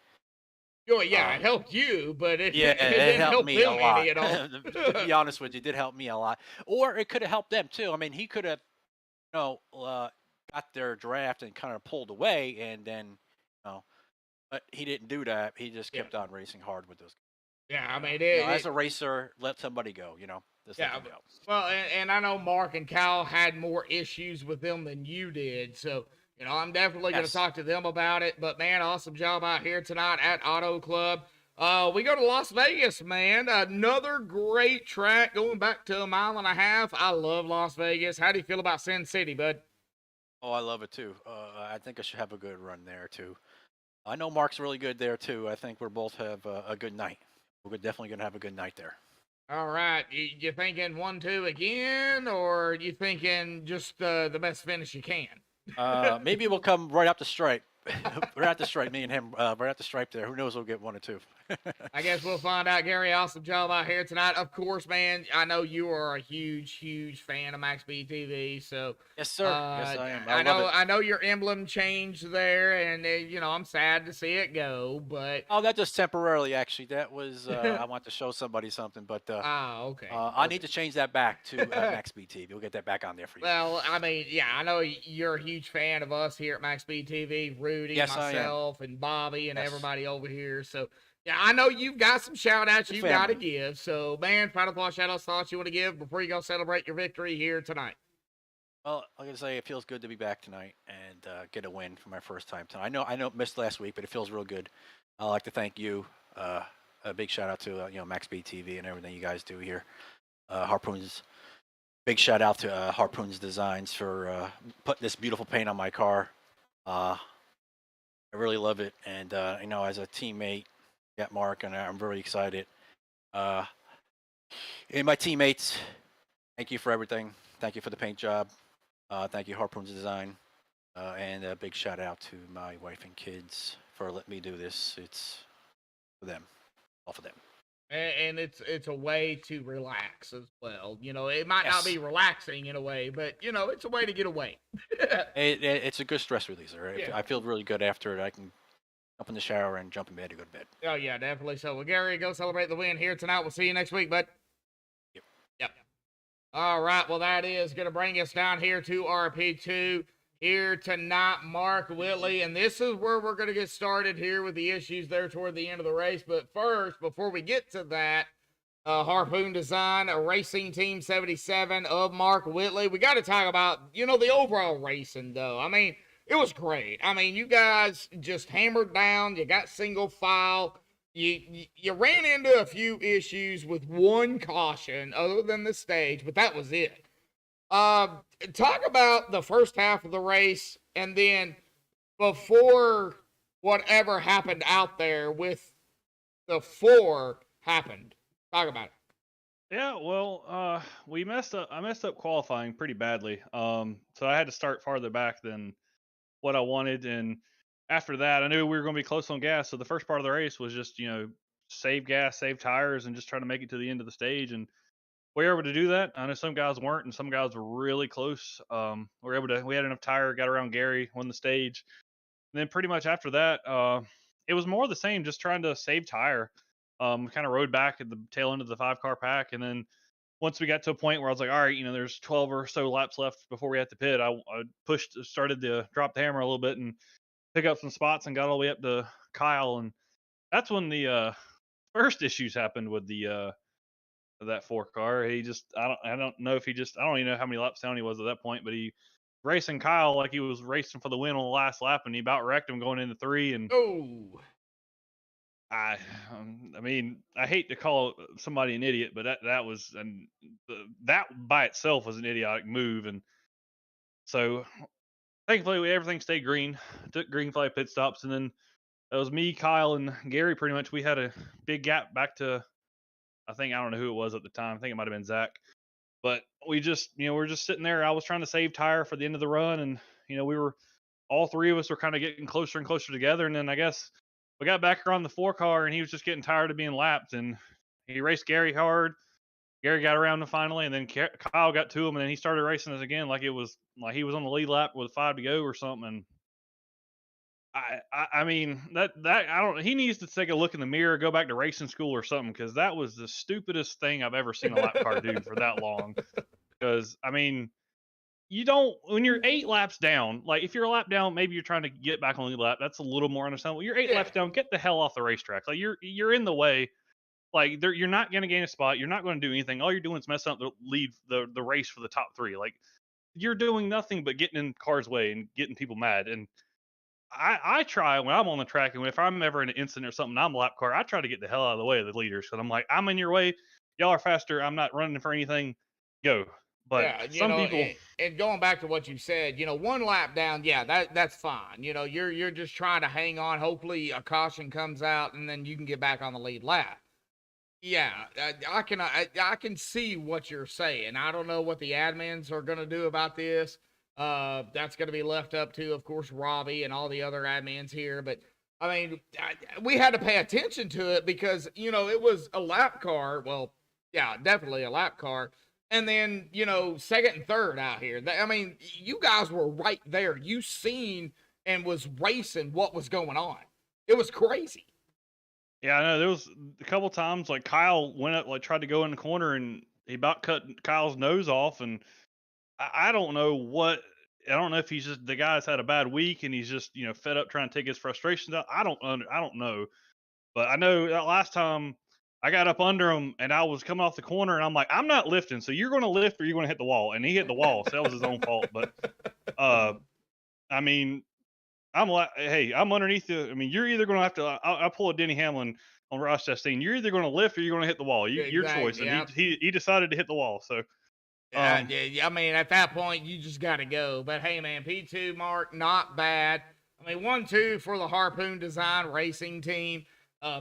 Speaker 1: Oh, yeah, it helped you, but it
Speaker 4: didn't
Speaker 1: help
Speaker 4: me a lot.
Speaker 1: At all.
Speaker 4: To be honest with you, it did help me a lot. Or it could have helped them too. I mean, he could have, got their draft and kind of pulled away, and then, but he didn't do that. He just kept on racing hard with those.
Speaker 1: Yeah, I mean,
Speaker 4: as a racer, let somebody go. Just let them go.
Speaker 1: Well, and I know Mark and Kyle had more issues with them than you did, so. I'm definitely going to talk to them about it. But, man, awesome job out here tonight at Autoclub. We go to Las Vegas, man. Another great track going back to 1.5 miles. I love Las Vegas. How do you feel about Sin City, bud?
Speaker 4: Oh, I love it, too. I think I should have a good run there, too. I know Mark's really good there, too. I think we'll both have a good night. We're definitely going to have a good night there.
Speaker 1: All right. You thinking 1-2 again, or you thinking just the best finish you can?
Speaker 4: Maybe we'll come right up the stripe. Right at the stripe, me and him, right at the stripe there. Who knows? We'll get 1 or 2.
Speaker 1: I guess we'll find out, Gary. Awesome job out here tonight. Of course, man, I know you are a huge fan of MaxspeedTV. So
Speaker 4: yes, sir. Yes, I am.
Speaker 1: I know your emblem changed there, and I'm sad to see it go. But
Speaker 4: that just temporarily, actually. That was I want to show somebody something, but
Speaker 1: okay.
Speaker 4: I need to change that back to MaxspeedTV. We'll get that back on there for you.
Speaker 1: Well, I mean, yeah, I know you're a huge fan of us here at MaxspeedTV, Rudy, myself, and Bobby, and everybody over here. So. Yeah, I know you've got some shout-outs you got to give. So, man, final thoughts, shout-outs, thoughts you want to give before you go celebrate your victory here tonight?
Speaker 4: Well, I'm going to say it feels good to be back tonight and get a win for my first time tonight. I know I missed last week, but it feels real good. I'd like to thank you, A big shout out to MaxspeedTV and everything you guys do here. Harpoon's big shout out to Harpoon's Designs for putting this beautiful paint on my car. I really love it, and as a teammate, got Mark, and I'm very excited. And my teammates, thank you for everything. Thank you for the paint job. Thank you, Harpoon's Design. And a big shout out to my wife and kids for letting me do this. It's for them, all for them.
Speaker 1: And it's a way to relax as well. It might not be relaxing in a way, but it's a way to get away.
Speaker 4: It's a good stress releaser. Right?
Speaker 1: Yeah.
Speaker 4: I feel really good after it. I can jump in the shower and jump in bed and go to bed.
Speaker 1: Oh yeah, definitely so. Well, Gary, go celebrate the win here tonight. We'll see you next week, bud. Yep. All right. Well, that is going to bring us down here to RP2 here tonight, Mark Whitley. And this is where we're going to get started here with the issues there toward the end of the race. But first, before we get to that, Harpoon Design, a Racing Team 77 of Mark Whitley. We got to talk about, the overall racing, though. I mean, it was great. I mean, you guys just hammered down. You got single file. You ran into a few issues with one caution other than the stage, but that was it. Talk about the first half of the race, and then before whatever happened out there with the 4 happened. Talk about it.
Speaker 5: Yeah, well, we messed up. I messed up qualifying pretty badly. So I had to start farther back than what I wanted, and after that, I knew we were going to be close on gas. So the first part of the race was just, save gas, save tires, and just try to make it to the end of the stage. And we were able to do that. I know some guys weren't, and some guys were really close. We had enough tire, got around Gary, won the stage. And then pretty much after that, it was more the same, just trying to save tire. Kind of rode back at the tail end of the 5-car pack. And then once we got to a point where I was like, all right, there's 12 or so laps left before we had to pit, I started to drop the hammer a little bit and pick up some spots and got all the way up to Kyle. And that's when the first issues happened with the that 4-car. I don't even know how many laps down he was at that point, but he racing Kyle like he was racing for the win on the last lap, and he about wrecked him going into 3. And I mean, I hate to call somebody an idiot, but that by itself was an idiotic move. And so thankfully everything stayed green. Took green flag pit stops, and then it was me, Kyle, and Gary. Pretty much we had a big gap back to, I don't know who it was at the time. I think it might have been Zach. But we just, we're just sitting there. I was trying to save tire for the end of the run, and all 3 of us were kind of getting closer and closer together. And then I guess we got back around the 4-car, and he was just getting tired of being lapped. And he raced Gary hard. Gary got around him finally, and then Kyle got to him, and then he started racing us again like it was like he was on the lead lap with 5 to go or something. And I mean that I don't. He needs to take a look in the mirror, go back to racing school or something, because that was the stupidest thing I've ever seen a lap car do for that long. Because I mean, you don't, when you're 8 laps down. Like if you're a lap down, maybe you're trying to get back on the lap. That's a little more understandable. You're 8 laps down. Get the hell off the racetrack. Like you're in the way. Like you're not going to gain a spot. You're not going to do anything. All you're doing is messing up the race for the top 3. Like you're doing nothing but getting in cars' way and getting people mad. And I try when I'm on the track, and if I'm ever in an incident or something, I'm a lap car, I try to get the hell out of the way of the leaders. Because I'm like, I'm in your way. Y'all are faster. I'm not running for anything. Go. But some people.
Speaker 1: And going back to what you said, 1 lap down, that's fine. You're just trying to hang on. Hopefully a caution comes out, and then you can get back on the lead lap. Yeah, I can see what you're saying. I don't know what the admins are going to do about this. That's going to be left up to, of course, Robbie and all the other admins here. But I mean, we had to pay attention to it because, it was a lap car. Well, yeah, definitely a lap car. And then, second and third out here. I mean, you guys were right there. You seen and was racing what was going on. It was crazy.
Speaker 5: Yeah, I know. There was a couple times like Kyle went up, tried to go in the corner, and he about cut Kyle's nose off. And I don't know if he's just, the guy's had a bad week and he's just, fed up trying to take his frustrations out. I don't know. But I know that last time I got up under him and I was coming off the corner, and I'm like, I'm not lifting. So you're going to lift or you're going to hit the wall. And he hit the wall. So that was his own fault. But, I mean, I'm like, hey, I'm underneath you. I mean, you're either going to have to, I'll pull a Denny Hamlin on Ross Chastain. You're either going to lift or you're going to hit the wall. Your choice.
Speaker 1: Exactly.
Speaker 5: And
Speaker 1: Yep.
Speaker 5: he decided to hit the wall. So
Speaker 1: Yeah, I mean, at that point, you just got to go. But hey, man, P2 Mark, not bad. I mean, 1-2 for the Harpoon Design Racing team.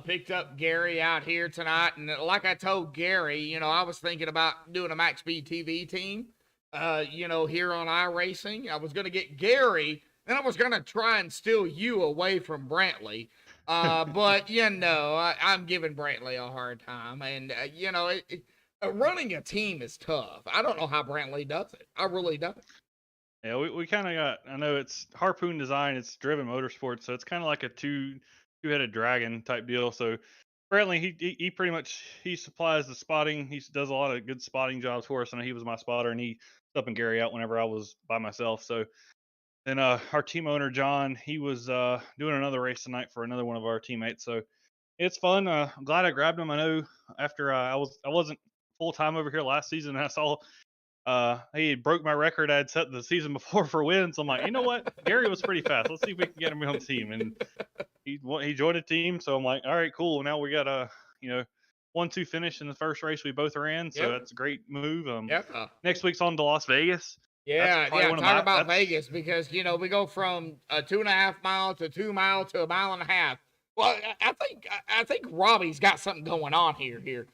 Speaker 1: Picked up Gary out here tonight. And like I told Gary, you know, I was thinking about doing a MaxspeedTV team, you know, here on iRacing. I was going to get Gary, and I was going to try and steal you away from Brantley. But, you know, I'm giving Brantley a hard time. And, you know, running a team is tough. I don't know how Brantley does it. I really don't.
Speaker 5: yeah, we kind of got. I know it's Harpoon Design. It's driven motorsports, so it's kind of like a two-headed dragon type deal. So Brantley, he pretty much he supplies the spotting. He does a lot of good spotting jobs for us. I know he was my spotter, and he helping Gary out whenever I was by myself. So then our team owner John, he was doing another race tonight for another one of our teammates. So it's fun. I'm glad I grabbed him. I know after I wasn't full time over here last season, and I saw he broke my record I had set the season before for wins. I'm like, you know what? Gary was pretty fast. Let's see if we can get him on the team. And he joined the team. So I'm like, all right, cool. Now we got a 1-2 finish in the first race we both ran. So
Speaker 1: Yep.
Speaker 5: that's a great move.
Speaker 1: Yep.
Speaker 5: Next week's on to Las Vegas.
Speaker 1: Yeah,
Speaker 5: probably one of
Speaker 1: talk
Speaker 5: my-
Speaker 1: about
Speaker 5: that's-
Speaker 1: Vegas, because, you know, we go from a 2.5 mile to 2 mile to 1.5 miles. Well, I think Robbie's got something going on here.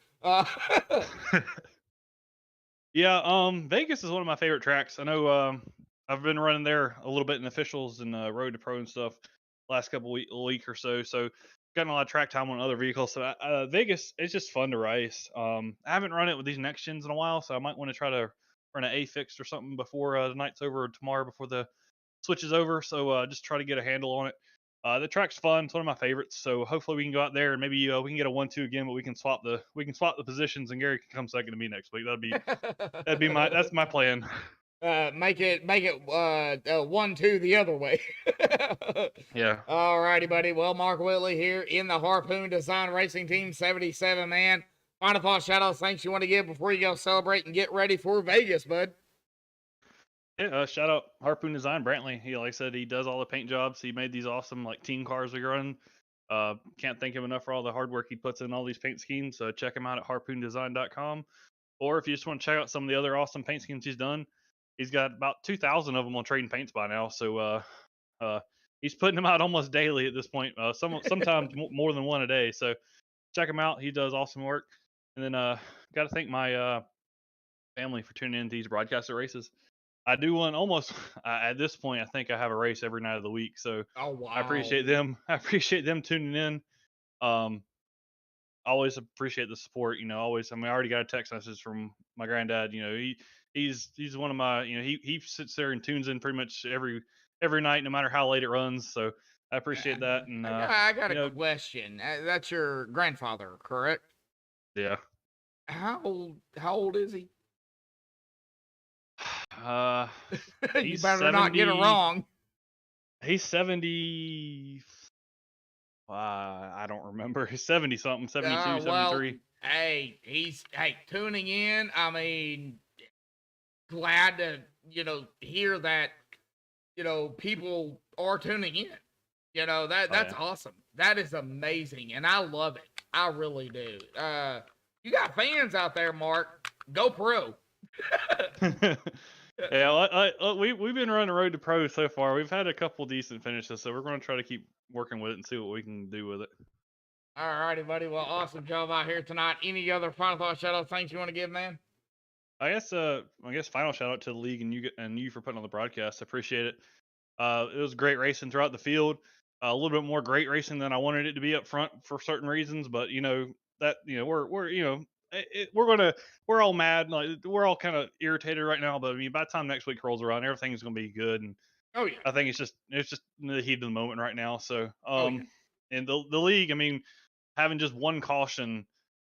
Speaker 5: Yeah, Vegas is one of my favorite tracks. I know I've been running there a little bit in officials and Road to Pro and stuff last couple week or so. So gotten a lot of track time on other vehicles. So Vegas, it's just fun to race. I haven't run it with these next gens in a while, so I might want to try to run an A fixed or something before the night's over or tomorrow before the switch is over. So just try to get a handle on it. The track's fun. It's one of my favorites. So hopefully we can go out there and maybe we can get a 1-2 again, but we can swap the positions and Gary can come second to me next week. That's my plan.
Speaker 1: Make it 1-2 the other way.
Speaker 5: Yeah.
Speaker 1: All righty, buddy. Well, Mark Whitley here in the Harpoon Design Racing Team 77, man. Final thoughts, shout-outs, thanks you want to give before you go celebrate and get ready for Vegas, bud.
Speaker 5: Yeah, shout out Harpoon Design Brantley. He, like I said, he does all the paint jobs. He made these awesome like team cars we run. Can't thank him enough for all the hard work he puts in all these paint schemes. Check him out at harpoondesign.com. Or if you just want to check out some of the other awesome paint schemes he's done, he's got about 2,000 of them on Trading Paints by now. So he's putting them out almost daily at this point. Sometimes more than one a day. So check him out. He does awesome work. And then got to thank my family for tuning in to these broadcaster races. I do one almost at this point. I think I have a race every night of the week, so
Speaker 1: Oh, wow.
Speaker 5: I appreciate them. I appreciate them tuning in. Always appreciate the support. I already got a text message from my granddad. He's one of my. He sits there and tunes in pretty much every night, no matter how late it runs. So I appreciate that. And
Speaker 1: I got a question. That's your grandfather, correct?
Speaker 5: Yeah.
Speaker 1: How old is he? You better not get it wrong.
Speaker 5: He's 70. I don't remember. He's 70 something, 72, 73.
Speaker 1: Hey, tuning in. I mean, glad to hear that people are tuning in. That's awesome. That is amazing, and I love it. I really do. You got fans out there, Mark. Go pro.
Speaker 5: Yeah, we've been running Road to Pro so far. We've had a couple decent finishes, so we're going to try to keep working with it and see what we can do with it.
Speaker 1: All righty, buddy. Well, awesome job out here tonight. Any other final thought, shout out, thanks you want to give, man?
Speaker 5: I guess final shout out to the league and you for putting on the broadcast. I appreciate it. It was great racing throughout the field. A little bit more great racing than I wanted it to be up front for certain reasons, but we're all mad. Like, we're all kind of irritated right now, but I mean, by the time next week rolls around, everything's going to be good. And
Speaker 1: oh yeah,
Speaker 5: I think it's just the heat of the moment right now. So,
Speaker 1: yeah.
Speaker 5: And the league, I mean, having just one caution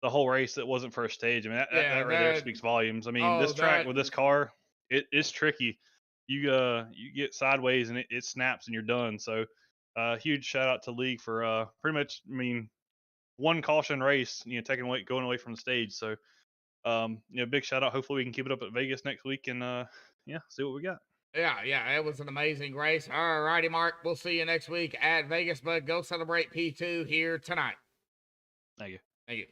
Speaker 5: the whole race that wasn't first stage. I mean, that right there speaks volumes. I mean, this track with this car, it's tricky. You get sideways and it snaps and you're done. So, huge shout out to league for pretty much, I mean, one caution race, going away from the stage. So, big shout out. Hopefully we can keep it up at Vegas next week and see what we got.
Speaker 1: Yeah, it was an amazing race. All righty, Mark. We'll see you next week at Vegas, bud. Go celebrate P2 here tonight.
Speaker 5: Thank you.
Speaker 1: Thank you.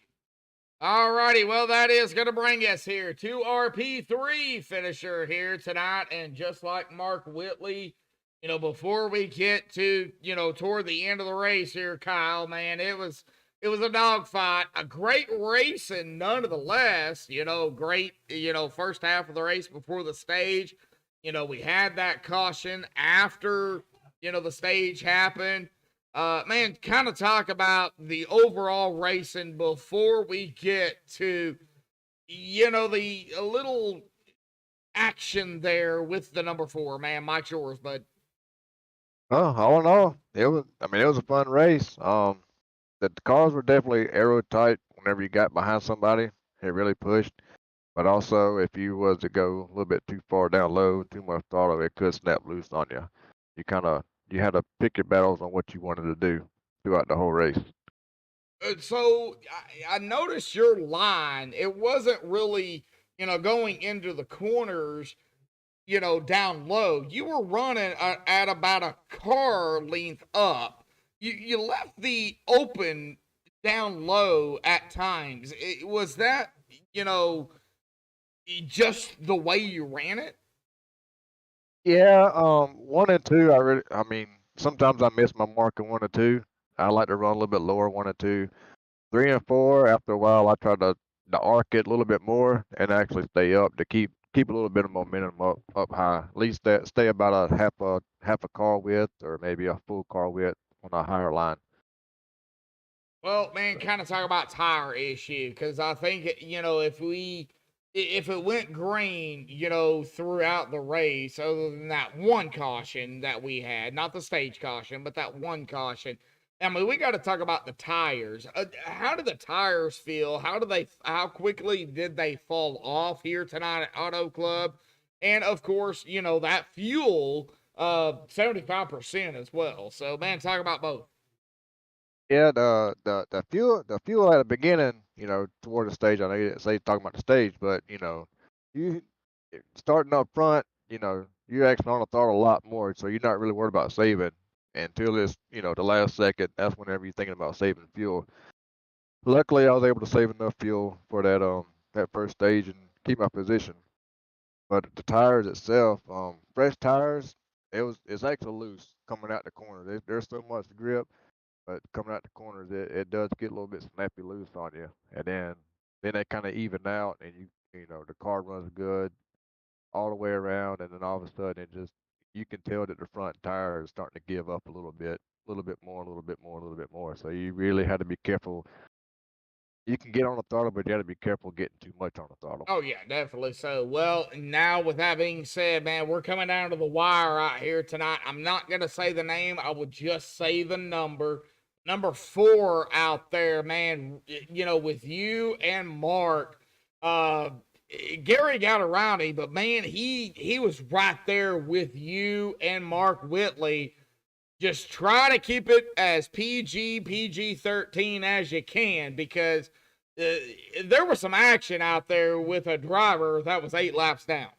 Speaker 1: All righty, well, that is going to bring us here to our P3 finisher here tonight. And just like Mark Whitley, before we get to, toward the end of the race here, Kyle, man, it was a dogfight, a great race, and none of the less, great, first half of the race before the stage. We had that caution after, the stage happened. Man, kind of talk about the overall racing before we get to, the a little action there with the number 4, man. Mike's yours, bud.
Speaker 6: Oh, all in all, it was. I mean, it was a fun race. The cars were definitely aerotight. Whenever you got behind somebody, it really pushed. But also, if you was to go a little bit too far down low, too much throttle, it could snap loose on you. You had to pick your battles on what you wanted to do throughout the whole race.
Speaker 1: So I noticed your line. It wasn't really, going into the corners, down low. You were running at about a car length up. You left the open down low at times. Was that, just the way you ran it?
Speaker 6: Yeah, 1 and 2, I mean, sometimes I miss my mark in 1 and 2. I like to run a little bit lower, 1 and 2. 3 and 4, after a while, I try to arc it a little bit more and actually stay up to keep a little bit of momentum up high. At least that stay about a half a car width or maybe a full car width on a higher line.
Speaker 1: Well, man, kind of talk about tire issue, because I think, if it went green, throughout the race, other than that one caution that we had, not the stage caution, but that one caution. I mean, we got to talk about the tires. How did the tires feel? How quickly did they fall off here tonight at Autoclub? And of course, that fuel, 75% as well. So, man, talk about both.
Speaker 6: Yeah, the fuel at the beginning, toward the stage. I know you didn't say talking about the stage, but you starting up front, you're actually on the throttle a lot more, so you're not really worried about saving until it's the last second. That's whenever you're thinking about saving fuel. Luckily, I was able to save enough fuel for that first stage and keep my position. But the tires itself, fresh tires, it's actually loose coming out the corner. There's so much grip. But coming out the corners, it does get a little bit snappy loose on you, and then they kind of even out, and the car runs good all the way around, and then all of a sudden you can tell that the front tire is starting to give up a little bit more, a little bit more, a little bit more. So you really had to be careful. You can get on the throttle, but you got to be careful getting too much on the throttle.
Speaker 1: Oh, yeah, definitely so. Well, now with that being said, man, we're coming down to the wire out here tonight. I'm not going to say the name. I will just say the number. Number 4 out there, man, with you and Mark, Gary got around him, but man, he was right there with you and Mark Whitley. Just try to keep it as PG-13 as you can, because there was some action out there with a driver that was 8 laps down.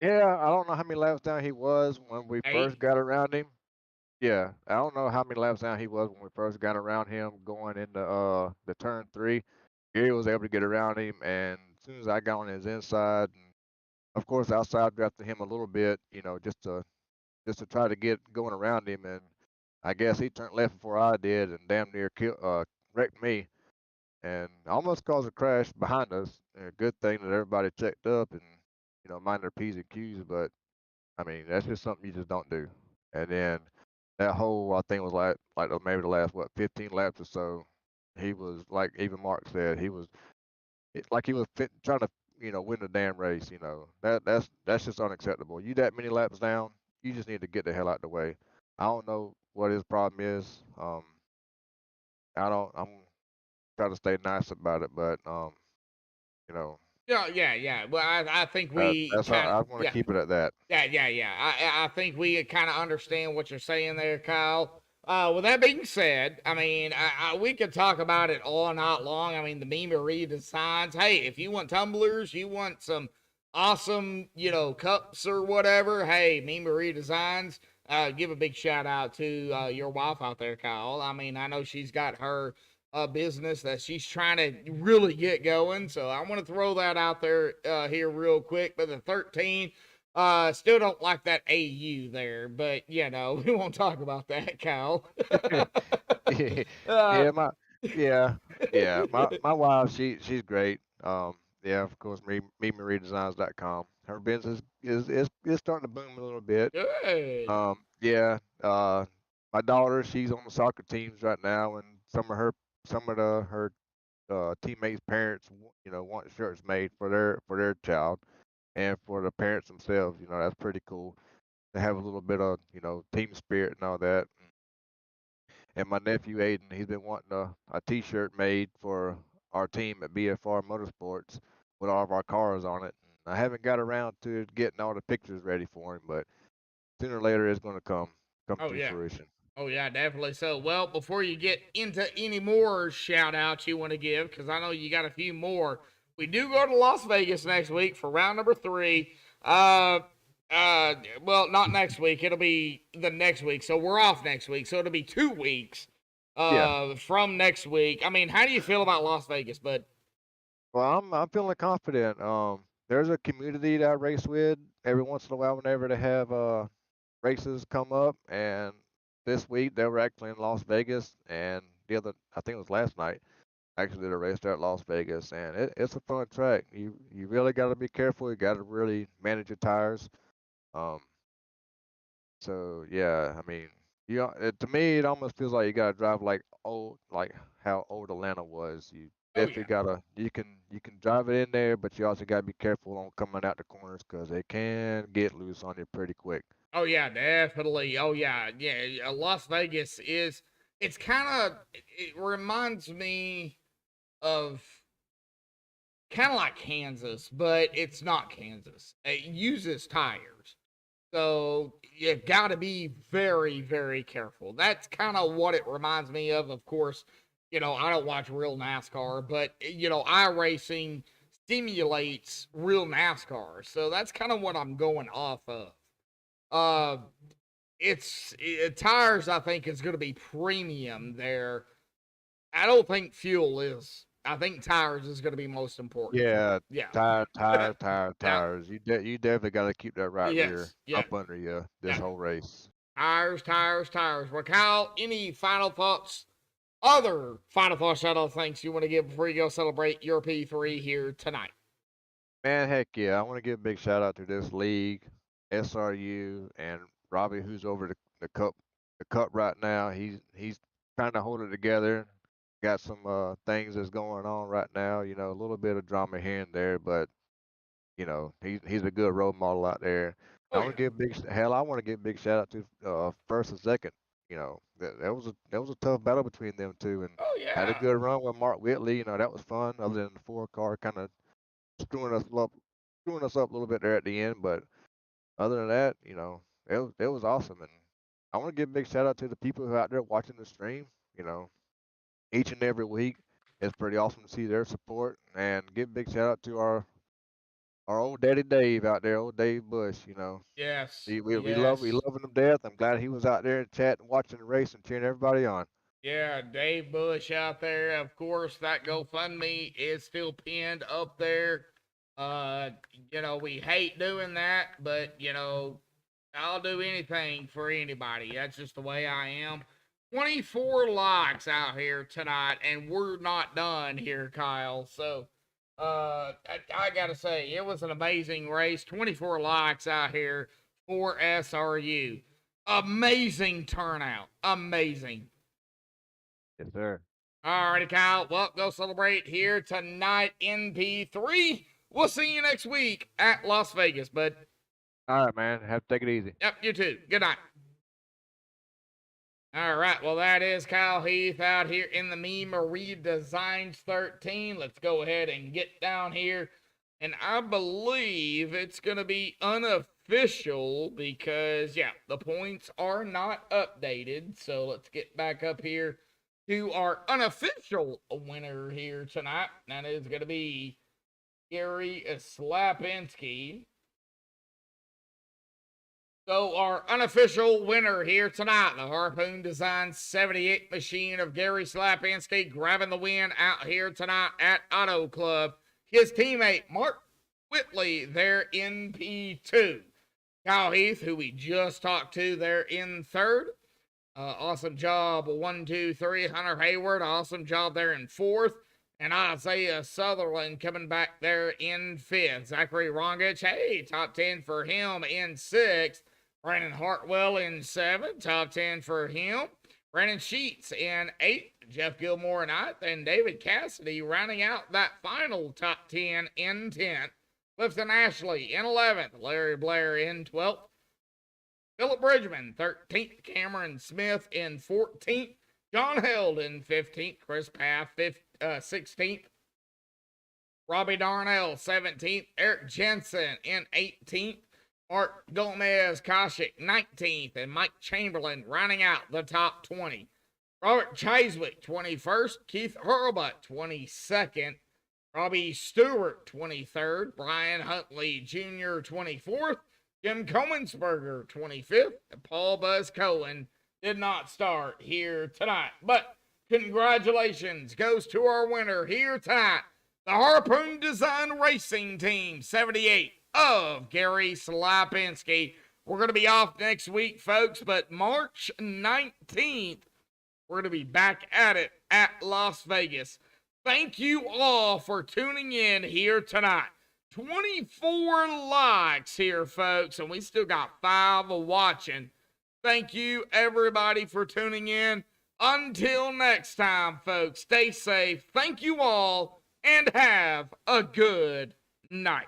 Speaker 6: Yeah, I don't know how many laps down he was when we
Speaker 1: 8?
Speaker 6: first got around him. Yeah, I don't know how many laps down he was when we first got around him going into the turn 3. Gary was able to get around him, and as soon as I got on his inside, and of course outside drafted him a little bit, just to try to get going around him, and I guess he turned left before I did, and damn near wrecked me, and almost caused a crash behind us. A good thing that everybody checked up and mind their P's and Q's, but I mean that's just something you just don't do. And then that whole, I think, was like maybe the last 15 laps or so. He was like, even Mark said, like he was trying to win the damn race. That's just unacceptable. You that many laps down, you just need to get the hell out the way. I don't know what his problem is. I'm trying to stay nice about it, but you know
Speaker 1: Yeah. Well, I think we
Speaker 6: that's how
Speaker 1: kind
Speaker 6: I
Speaker 1: of,
Speaker 6: want to keep it at that.
Speaker 1: Yeah. I think we kind of understand what you're saying there, Kyle. With that being said, I mean, we could talk about it all night long. I mean, the Me Marie designs. Hey, if you want tumblers, you want some awesome, cups or whatever. Hey, Me Marie designs. Give a big shout out to your wife out there, Kyle. I mean, I know she's got her business that she's trying to really get going. So I want to throw that out there here real quick. But the 13, still don't like that AU there, but we won't talk about that, Kyle.
Speaker 6: Yeah,
Speaker 1: uh,
Speaker 6: yeah, my wife, she's great. Yeah, of course, MeMarieDesigns.com. Her business is starting to boom a little bit.
Speaker 1: Good.
Speaker 6: Yeah, my daughter, she's on the soccer teams right now, and some of her teammates' parents, want shirts made for their child and for the parents themselves. That's pretty cool to have a little bit of team spirit and all that. And my nephew Aiden, he's been wanting a T-shirt made for our team at BFR Motorsports with all of our cars on it. And I haven't got around to getting all the pictures ready for him, but sooner or later it's going to come
Speaker 1: Oh
Speaker 6: to
Speaker 1: yeah.
Speaker 6: fruition.
Speaker 1: Oh yeah, definitely so. Well, before you get into any more shout outs you want to give, because I know you got a few more, we do go to Las Vegas next week for round number 3. Well, not next week. It'll be the next week. So we're off next week. So it'll be 2 weeks
Speaker 6: Yeah.
Speaker 1: from next week. I mean, how do you feel about Las Vegas, bud?
Speaker 6: Well, I'm feeling confident. There's a community that I race with every once in a while whenever they have races come up, and this week they were actually in Las Vegas, and I think it was last night, actually did a race there at Las Vegas, and it's a fun track. You really got to be careful. You got to really manage your tires. Um, so yeah, I mean, to me, it almost feels like you got to drive like how old Atlanta was. You
Speaker 1: Oh
Speaker 6: definitely
Speaker 1: yeah.
Speaker 6: gotta you can drive it in there, but you also gotta be careful on coming out the corners because they can get loose on you pretty quick.
Speaker 1: Oh yeah, definitely. Oh yeah, yeah. Las Vegas is. It's kind of. It reminds me of kind of like Kansas, but it's not Kansas. It uses tires. So you got to be very, very careful. That's kind of what it reminds me of. Of course, I don't watch real NASCAR, but, iRacing simulates real NASCAR. So that's kind of what I'm going off of. Uh, tires, I think, is going to be premium there. I don't think fuel is. I think tires is going to be most important.
Speaker 6: Yeah,
Speaker 1: Yeah. Yeah.
Speaker 6: tires. You definitely got to keep that right rear
Speaker 1: Yes. Yeah.
Speaker 6: up under you this
Speaker 1: Yeah.
Speaker 6: whole race.
Speaker 1: Tires, tires, tires. Well, Kyle, any final thoughts? Other final thoughts, shout out thanks you want to give before you go celebrate your P3 here tonight?
Speaker 6: Man, heck yeah! I want to give a big shout out to this league, SRU, and Robbie, who's over the cup right now. He's trying to hold it together. Got some things that's going on right now. A little bit of drama here and there, but he's a good role model out there.
Speaker 1: Oh yeah.
Speaker 6: I want to give a big shout out to first and second. That was a tough battle between them two, and
Speaker 1: Oh
Speaker 6: had a
Speaker 1: yeah.
Speaker 6: good run with Mark Whitley. That was fun. Other than the 4 car kind of screwing us up a little bit there at the end, but other than that, it was awesome. And I want to give a big shout out to the people who are out there watching the stream. You know, each and every week. It's pretty awesome to see their support, and give a big shout out to our old daddy Dave out there, old Dave Bush.
Speaker 1: Yes.
Speaker 6: We
Speaker 1: Yes.
Speaker 6: love him to death. I'm glad he was out there chatting, watching the race, and cheering everybody on.
Speaker 1: Yeah, Dave Bush out there. Of course, that GoFundMe is still pinned up there. Uh, we hate doing that, but I'll do anything for anybody. That's just the way I am. 24 likes out here tonight, and we're not done here, Kyle. So, I gotta say, it was an amazing race. 24 likes out here for SRU. Amazing turnout. Amazing.
Speaker 6: Yes, sir.
Speaker 1: Alrighty, Kyle. Well, go celebrate here tonight in P3. We'll see you next week at Las Vegas, bud.
Speaker 6: All right, man. Have to take it easy.
Speaker 1: Yep, you too. Good night. All right, well, that is Kyle Heath out here in the Me Marie Designs 13. Let's go ahead and get down here. And I believe it's going to be unofficial because, yeah, the points are not updated. So let's get back up here to our unofficial winner here tonight. That is going to be Gary Slapinski. So our unofficial winner here tonight, the Harpoon Design 78 machine of Gary Slapinski, grabbing the win out here tonight at Auto Club. His teammate, Mark Whitley, there in P2. Kyle Heath, who we just talked to, there in third. Awesome job, 1, 2, 3. Hunter Hayward, awesome job there in fourth. And Isaiah Sutherland coming back there in fifth. Zachary Rongich, hey, top 10 for him in sixth. Brandon Hartwell in seventh, top 10 for him. Brandon Sheets in eighth. Jeff Gilmore in ninth. And David Cassidy rounding out that final top 10 in 10th. Clifton Ashley in 11th. Larry Blair in 12th. Philip Bridgman, 13th. Cameron Smith in 14th. John Held in 15th. Chris Paff, 16th. Robbie Darnell, 17th. Eric Jensen in 18th. Mark Gomez Koshik, 19th. And Mike Chamberlain rounding out the top 20. Robert Chaswick, 21st. Keith Hurlbut, 22nd. Robbie Stewart, 23rd. Brian Huntley Jr., 24th. Jim Comensberger, 25th. And Paul Buzz Cohen did not start here tonight. But congratulations goes to our winner here tonight, the Harpoon Design Racing Team 78 of Gary Slapinski. We're going to be off next week, folks, but March 19th, we're going to be back at it at Las Vegas. Thank you all for tuning in here tonight. 24 likes here, folks, and we still got 5 watching. Thank you, everybody, for tuning in. Until next time, folks, stay safe. Thank you all, and have a good night.